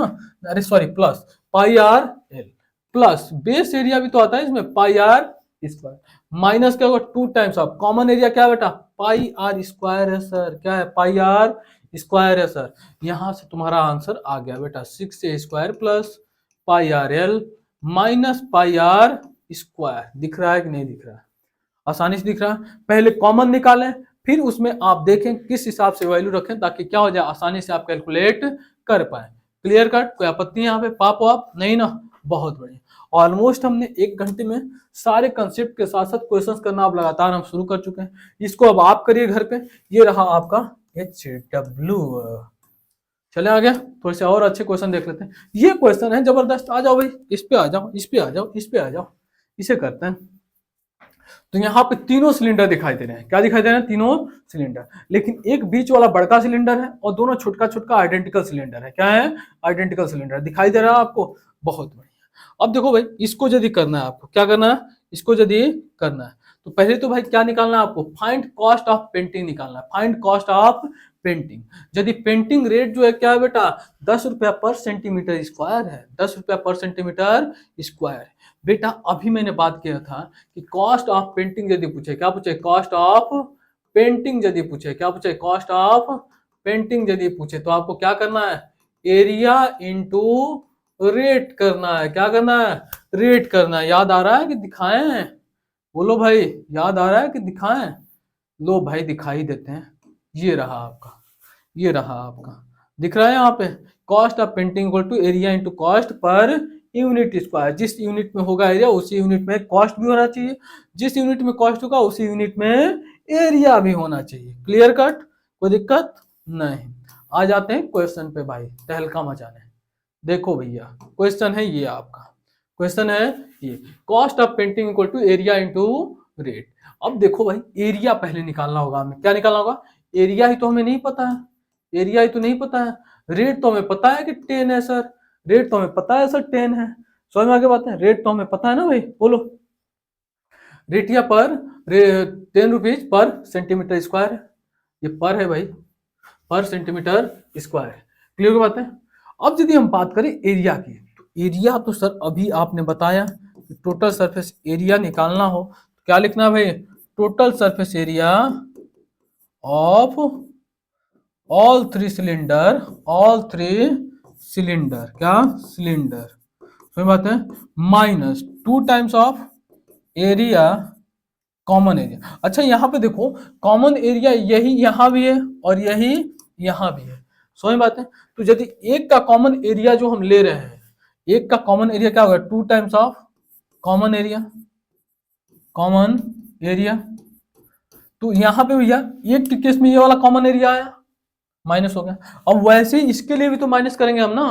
अरे sorry, plus pi R L plus base area भी तो आता है इसमें, पाई आर स्क्वायर, माइनस क्या होगा? 2 टाइम्स ऑफ कॉमन एरिया क्या बेटा? पाई आर स्क्वायर है सर। क्या है? पाई आर स्क्वायर है सर। यहां से तुम्हारा आंसर आ गया बेटा 6A square plus pi R L minus pi R square. दिख रहा है कि नहीं दिख रहा है? आसानी से दिख रहा है। पहले कॉमन निकालें, फिर उसमें आप देखें किस हिसाब से वैल्यू रखें, ताकि क्या हो जाए? आसानी से आप कैलकुलेट कर पाए। Clear cut? कोई आपत्ति यहाँ पे? पाप वाप नहीं ना? बहुत बढ़िया। ऑलमोस्ट हमने 1 घंटे में सारे कंसेप्ट के साथ साथ क्वेश्चंस करना अब लगातार हम शुरू कर चुके हैं। इसको अब आप करिए घर पे। ये रहा आपका HW। चले आ गया, थोड़े से और अच्छे क्वेश्चन देख लेते हैं। ये क्वेश्चन है जबरदस्त, आ जाओ भाई, इस पे आ जाओ, इस पे आ जाओ, इस पे आ जाओ, इसे करते हैं। तो यहाँ पे तीनों सिलेंडर दिखाई दे रहे हैं। क्या दिखाई दे रहे हैं? तीनों सिलेंडर। लेकिन एक बीच वाला बड़का सिलेंडर है और दोनों छोटका छोटका आइडेंटिकल सिलेंडर है। क्या है? आइडेंटिकल सिलेंडर दिखाई दे रहा है आपको? बहुत बढ़िया। अब देखो भाई, इसको यदि करना है आपको, क्या करना है? इसको यदि करना है तो पहले तो भाई क्या निकालना है आपको? फाइंड कॉस्ट ऑफ पेंटिंग निकालना है। Find cost of painting. यदि पेंटिंग रेट जो है क्या है बेटा? 10 रुपया पर सेंटीमीटर स्क्वायर है। 10 रुपया पर सेंटीमीटर स्क्वायर। बेटा अभी मैंने बात किया था कि कॉस्ट ऑफ पेंटिंग यदि पूछे, क्या पूछे? कॉस्ट ऑफ पेंटिंग यदि पूछे, क्या पूछे? कॉस्ट ऑफ पेंटिंग यदि पूछे तो आपको क्या करना है? एरिया इंटू रेट करना है। क्या करना है? रेट करना है। याद आ रहा है कि दिखाएं? बोलो भाई, याद आ रहा है कि दिखाएं? लो भाई दिखाई देते हैं। ये रहा आपका, ये रहा आपका, दिख रहा है यहाँ पे? Cost of painting equal to area into cost per unit square. जिस यूनिट में होगा एरिया उसी यूनिट में कॉस्ट भी होना चाहिए, जिस यूनिट में कॉस्ट होगा उसी यूनिट में एरिया भी होना चाहिए। Clear cut? कोई दिक्कत नहीं। आ जाते हैं क्वेश्चन पे भाई, तहलका मचाने। देखो भैया, क्वेश्चन है ये आपका, क्वेश्चन है ये, cost of painting equal to area into rate. अब देखो भाई, एरिया पहले निकालना होगा हमें। क्या निकालना होगा? एरिया ही तो हमें नहीं पता है, एरिया ही तो नहीं पता है। रेट तो हमें पता है कि 10 है सर, रेट तो हमें पता है सर 10 है। समझ में आगे बात है? रेट तो हमें पता है ना भाई, बोलो। रेटिया पर 10 रुपीज पर सेंटीमीटर स्क्वायर है। ये पर है भाई, पर सेंटीमीटर स्क्वायर। क्लियर बात है? अब यदि हम बात करें एरिया की, तो एरिया तो सर अभी आपने बताया कि टोटल सरफेस एरिया निकालना हो तो क्या लिखना है भाई? Total surface area of all three cylinder, all three cylinder, क्या? सिलेंडर। समझ बात है? Minus 2 times of area, common area. अच्छा यहाँ पे देखो, कॉमन एरिया यही यहाँ भी है और यही यहाँ भी है। समझ बात है? तो यदि एक का कॉमन एरिया जो हम ले रहे हैं, एक का कॉमन एरिया क्या होगा? 2 times of common area, common area. तो यहाँ पे भैया एक के केस में ये वाला कॉमन एरिया आया, माइनस हो गया। अब वैसे ही इसके लिए भी तो माइनस करेंगे हम ना,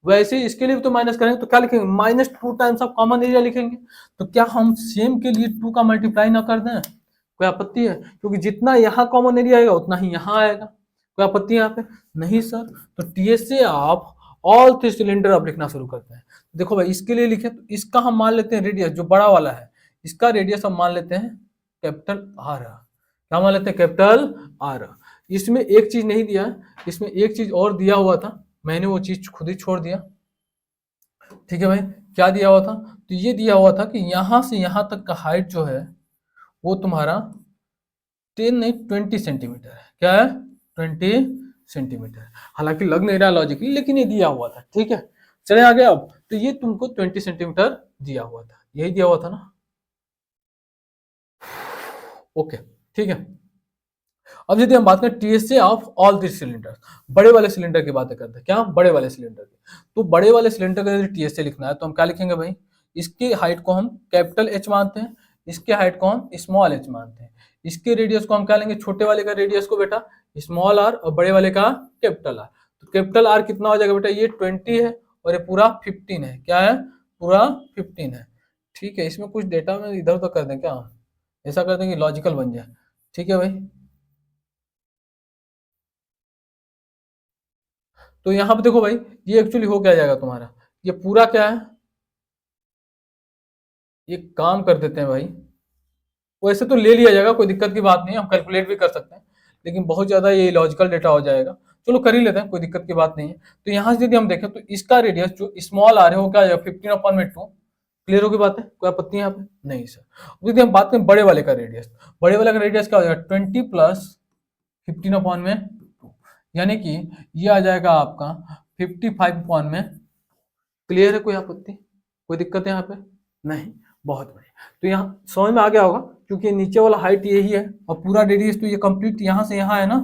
वैसे ही इसके लिए भी तो माइनस करेंगे, तो क्या लिखेंगे? Minus 2 times of common area लिखेंगे। तो क्या हम सेम के लिए 2 का मल्टीप्लाई ना कर दें? कोई आपत्ति है? क्योंकि जितना यहाँ कॉमन एरिया आएगा उतना ही यहाँ आएगा। कोई आपत्ति है यहाँ पे? नहीं सर। तो TSA of all three cylinder अब लिखना शुरू करते हैं। देखो भाई, इसके लिए लिखे तो इसका हम मान लेते हैं रेडियस, जो बड़ा वाला है इसका रेडियस हम मान लेते हैं कैपिटल आर। क्या मान लेते हैं? Capital R. इसमें एक चीज नहीं दिया, इसमें एक चीज और दिया हुआ था, मैंने वो चीज खुद ही छोड़ दिया। ठीक है भाई, क्या दिया हुआ था? तो ये दिया हुआ था कि यहां से यहां तक का हाइट जो है वो तुम्हारा 10 नहीं 20 सेंटीमीटर है। क्या है? 20 सेंटीमीटर। हालांकि लग नहीं रहा लॉजिकली, लेकिन ये दिया हुआ था। ठीक है, चले आगे। अब तो ये तुमको 20 सेंटीमीटर दिया हुआ था, यही दिया हुआ था ना? ओके, ठीक है। अब यदि हम बात करें TSA of all three cylinder, बड़े वाले सिलेंडर की बातें करते हैं। क्या? बड़े वाले सिलेंडर की। तो बड़े वाले सिलेंडर का यदि टीएसए लिखना है तो हम क्या लिखेंगे भाई? इसकी हाइट को हम कैपिटल एच मानते हैं, इसके हाइट को हम स्मॉल एच मानते हैं, इसके रेडियस को हम क्या लेंगे? छोटे वाले का रेडियस को बेटा स्मॉल आर और बड़े वाले का कैपिटल आर। तो कैपिटल आर कितना हो जाएगा बेटा? ये 20 है और ये पूरा 15 है। क्या है? पूरा 15 है। ठीक है, इसमें कुछ डेटा में इधर उधर कर दें क्या? ऐसा कर दें कि लॉजिकल बन जाए। ठीक है भाई, तो यहाँ पे देखो भाई, ये एक्चुअली हो क्या जाएगा तुम्हारा? ये पूरा क्या है? ये काम कर देते हैं भाई, वैसे तो ले लिया जाएगा, कोई दिक्कत की बात नहीं है, हम कैलकुलेट भी कर सकते हैं, लेकिन बहुत ज्यादा ये लॉजिकल डेटा हो जाएगा। चलो कर ही लेते हैं, कोई दिक्कत की बात नहीं है। तो यहाँ से यदि हम देखें तो इसका रेडियस जो स्मॉल आ रहा है वो क्या आ जाएगा? 15/2। क्लियर होगी बात है? कोई आपत्ति है यहाँ पे? नहीं सर। यदि हम बात करें बड़े वाले का रेडियस, बड़े वाले का रेडियस क्या हो जाएगा? 20 प्लस 15/2, यानी कि ये आ जाएगा आपका 55/2। क्लियर है? कोई आपत्ति, कोई दिक्कत है यहाँ पे? नहीं। बहुत बढ़िया। तो यहाँ समझ में आ गया होगा, क्योंकि नीचे वाला हाइट यही है और पूरा रेडियस तो ये कंप्लीट यहाँ से यहाँ है ना।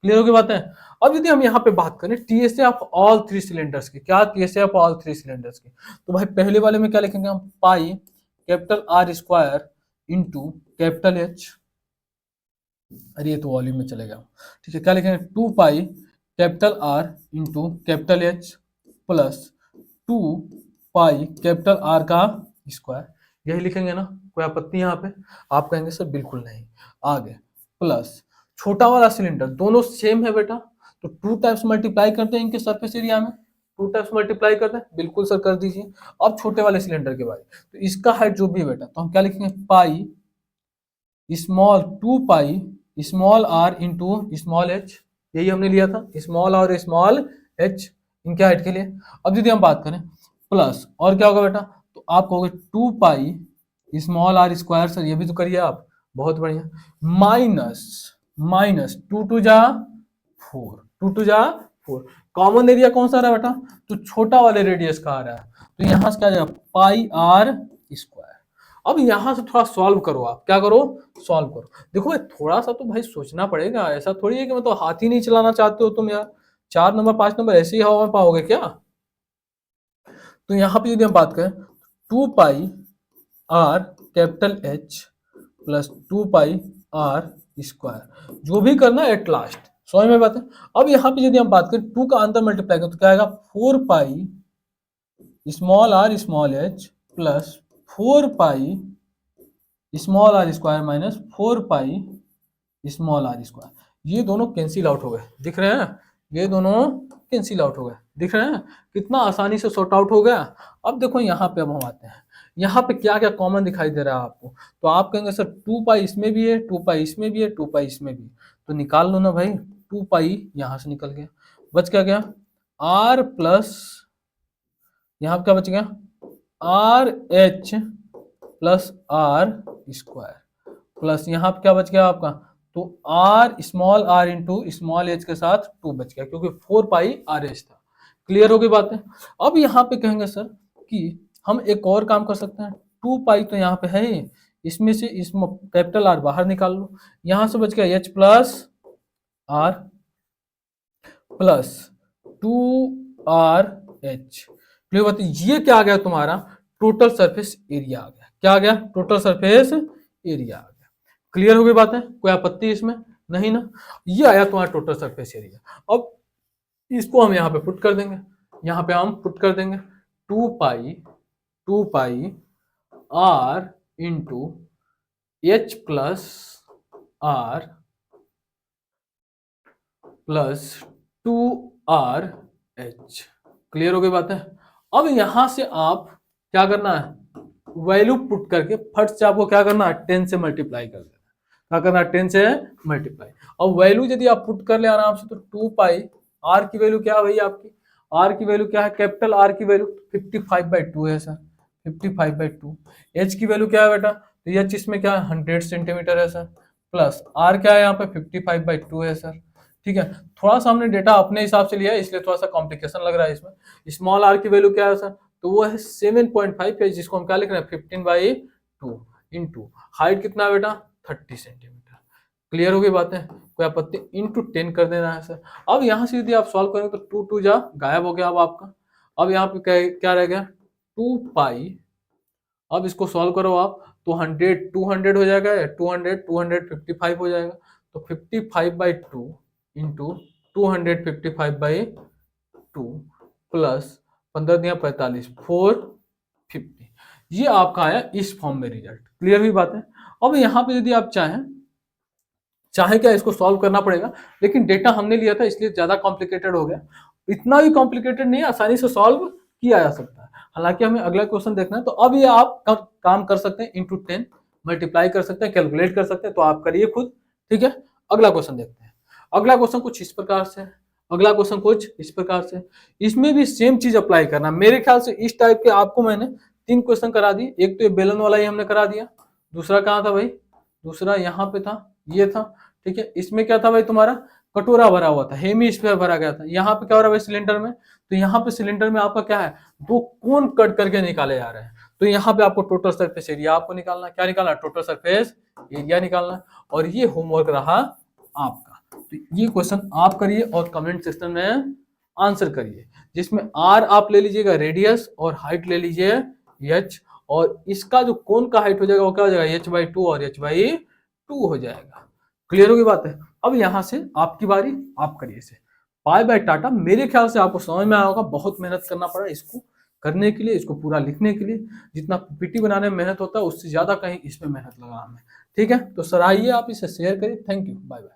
क्लियर हो गई बात है? अब यदि हम यहाँ पे बात करें TSA of all three cylinders की, क्या? TSA of all three cylinders की, तो भाई पहले वाले में क्या लिखेंगे हम? पाई capital R square into capital H, अरे ये तो वॉल्यूम में चलेगा। ठीक है, क्या लिखेंगे? 2 पाई capital are into capital H plus 2 pi capital R का स्क्वायर, यही लिखेंगे ना? कोई आपत्ति यहाँ पे? आप कहेंगे सर बिल्कुल नहीं। आगे प्लस छोटा वाला सिलेंडर, दोनों सेम है बेटा, तो 2 टाइम्स मल्टीप्लाई करते हैं इनके सरफेस एरिया में, 2 टाइम्स मल्टीप्लाई करते हैं, बिल्कुल सर कर दीजिए। अब छोटे वाले सिलेंडर के बारे, तो इसका हाइट जो भी है बेटा, तो हम क्या लिखेंगे, pi small 2 pi small R into small H, यही हमने लिया था, स्मॉल और स्मॉल एच इनके हाइट के लिए। अब यदि हम बात करें प्लस, और क्या होगा बेटा, तो आप कहोगे 2 pi small R square, sir ये भी तो करिए आप, बहुत बढ़िया, माइनस 2 टू जा 4, 2 टू जा 4, कॉमन एरिया कौन सा आ रहा है बेटा, तो छोटा वाले रेडियस का आ रहा है, तो यहां से क्या आ जाएगा, पाई आर स्क्वायर। अब यहां से थोड़ा सॉल्व करो, आप क्या करो, सॉल्व करो। देखो भाई थोड़ा सा तो भाई सोचना पड़ेगा, ऐसा थोड़ी है कि मतलब हाथ ही नहीं चलाना चाहते हो तुम यार, 4 नंबर 5 नंबर ऐसे ही हवा में पाओगे क्या। तो यहाँ पे यदि हम बात करें 2 pi R capital H plus 2 pi R square, जो भी करना एट लास्ट, समझ में बात है। अब यहाँ पे यदि हम बात करें 2 का अंतर मल्टीप्लाई करें तो क्या आएगा, 4 pi small R small H plus 4 pi small R square minus 4 pi small R square, ये दोनों कैंसिल आउट हो गए, दिख रहे हैं, ये दोनों कैंसिल आउट हो गए, दिख रहे हैं, कितना आसानी से सॉर्ट आउट हो गया। अब देखो यहाँ पे, अब हम आते हैं यहाँ पे क्या क्या कॉमन दिखाई दे रहा है आपको, तो आप कहेंगे सर 2 पाई इसमें भी है, 2 पाई इसमें भी है, 2 पाई इसमें भी, तो निकाल लो ना भाई, 2 पाई यहाँ से निकल गया, बच क्या गया आर प्लस, यहाँ पे क्या बच गया R H plus R square plus यहाँ पे क्या बच गया आपका, तो R small R into small H के साथ 2 बच गया, क्योंकि 4 पाई आर एच था। क्लियर होगी बातें। अब यहाँ पे कहेंगे सर कि हम एक और काम कर सकते हैं, 2 पाई तो यहाँ पे है ही, इसमें से इसमें कैपिटल आर बाहर निकाल लो, यहाँ से बच गया H plus R plus 2 R H. Clear बात, ये क्या आ गया तुम्हारा, टोटल सरफेस एरिया आ गया, क्या आ गया, टोटल सरफेस एरिया आ गया। क्लियर हो गई बात है, कोई आपत्ति इसमें नहीं ना, ये आया तुम्हारा टोटल सरफेस एरिया। अब इसको हम यहाँ पे पुट कर देंगे, यहाँ पे हम पुट कर देंगे 2 pi R into H plus R plus 2 R H. Clear हो गई बात है। अब यहां से आप क्या करना है, वैल्यू पुट करके फट से आपको क्या करना है, 10 से मल्टीप्लाई कर देना, क्या करना है, 10 से मल्टीप्लाई। अब वैल्यू यदि आप पुट कर ले आराम से, तो 2 पाई आर की वैल्यू क्या है भाई आपकी, आर की वैल्यू क्या है, कैपिटल आर की वैल्यू 55/2 है सर, 55/2। एच की वैल्यू क्या है बेटा, तो एच इसमें क्या है 100 सेंटीमीटर है सर, प्लस आर क्या है यहाँ पे 55/2 है सर। ठीक है, थोड़ा सा हमने डेटा अपने हिसाब से लिया है, इसलिए थोड़ा सा कॉम्प्लिकेशन लग रहा है इसमें। स्मॉल आर की वैल्यू क्या है सर, तो वो है 7.5 है, जिसको हम क्या लिख रहे हैं 15/2 इंटू हाइट कितना है बेटा 30 सेंटीमीटर। क्लियर हो गई बातें, कोई आपत्ति, इंटू 10 कर देना है सर। अब यहाँ से यदि आप सॉल्व करेंगे तो 2 2 जा गायब हो गया अब आपका। अब यहाँ पे क्या रह गया 2 पाई, अब इसको सॉल्व करो आप, तो 100 200 हो जाएगा, 200 255 हो जाएगा, तो 55/2 इंटू 255/2 प्लस 15 दिया 45 450, ये आपका आया इस फॉर्म में रिजल्ट। क्लियर हुई बात है। अब यहाँ पे यदि आप चाहे क्या इसको सॉल्व करना पड़ेगा, लेकिन डेटा हमने लिया था इसलिए ज्यादा कॉम्प्लिकेटेड हो गया, इतना भी कॉम्प्लिकेटेड नहीं, आसानी से सॉल्व किया जा सकता है। हालांकि हमें अगला क्वेश्चन देखना है, तो अब ये आप काम कर सकते हैं, इंटू 10 मल्टीप्लाई कर सकते हैं, कैलकुलेट कर सकते हैं, तो आप करिए खुद। ठीक है, अगला क्वेश्चन देखते हैं। अगला क्वेश्चन कुछ इस प्रकार से है, अगला क्वेश्चन कुछ इस प्रकार से, इसमें भी सेम चीज अप्लाई करना। मेरे ख्याल से इस टाइप के आपको मैंने 3 क्वेश्चन करा दिए, एक तो ये बेलन वाला ही हमने करा दिया, दूसरा कहाँ था भाई, दूसरा यहाँ पे था, ये था। ठीक है, इसमें क्या था भाई तुम्हारा कटोरा भरा हुआ था, हेमीस्फीयर भरा गया था। यहाँ पे क्या हो रहा है भाई सिलेंडर में, तो यहाँ पे सिलेंडर में आपका क्या है, 2 कोन कट करके निकाले जा रहे हैं, तो यहाँ पे आपको टोटल सरफेस एरिया आपको निकालना है, क्या निकालना है, टोटल सरफेस एरिया निकालना है। और ये होमवर्क रहा आपका, तो ये क्वेश्चन आप करिए और कमेंट सेक्शन में आंसर करिए, जिसमें आर आप ले लीजिएगा रेडियस और हाइट ले लीजिए एच, और इसका जो कोन का हाइट हो जाएगा वो क्या हो जाएगा h/2 और h/2 हो जाएगा। क्लियर होगी बात है। अब यहां से आपकी बारी, आप करिए इसे। बाय बाय टाटा। मेरे ख्याल से आपको समझ में आया होगा, बहुत मेहनत करना पड़ा इसको करने के लिए, इसको पूरा लिखने के लिए। जितना पीपीटी बनाने में मेहनत होता है उससे ज़्यादा कहीं इसमें मेहनत लगा हमें। ठीक है, तो सराहिए, आप इसे शेयर करिए। Thank you, bye bye.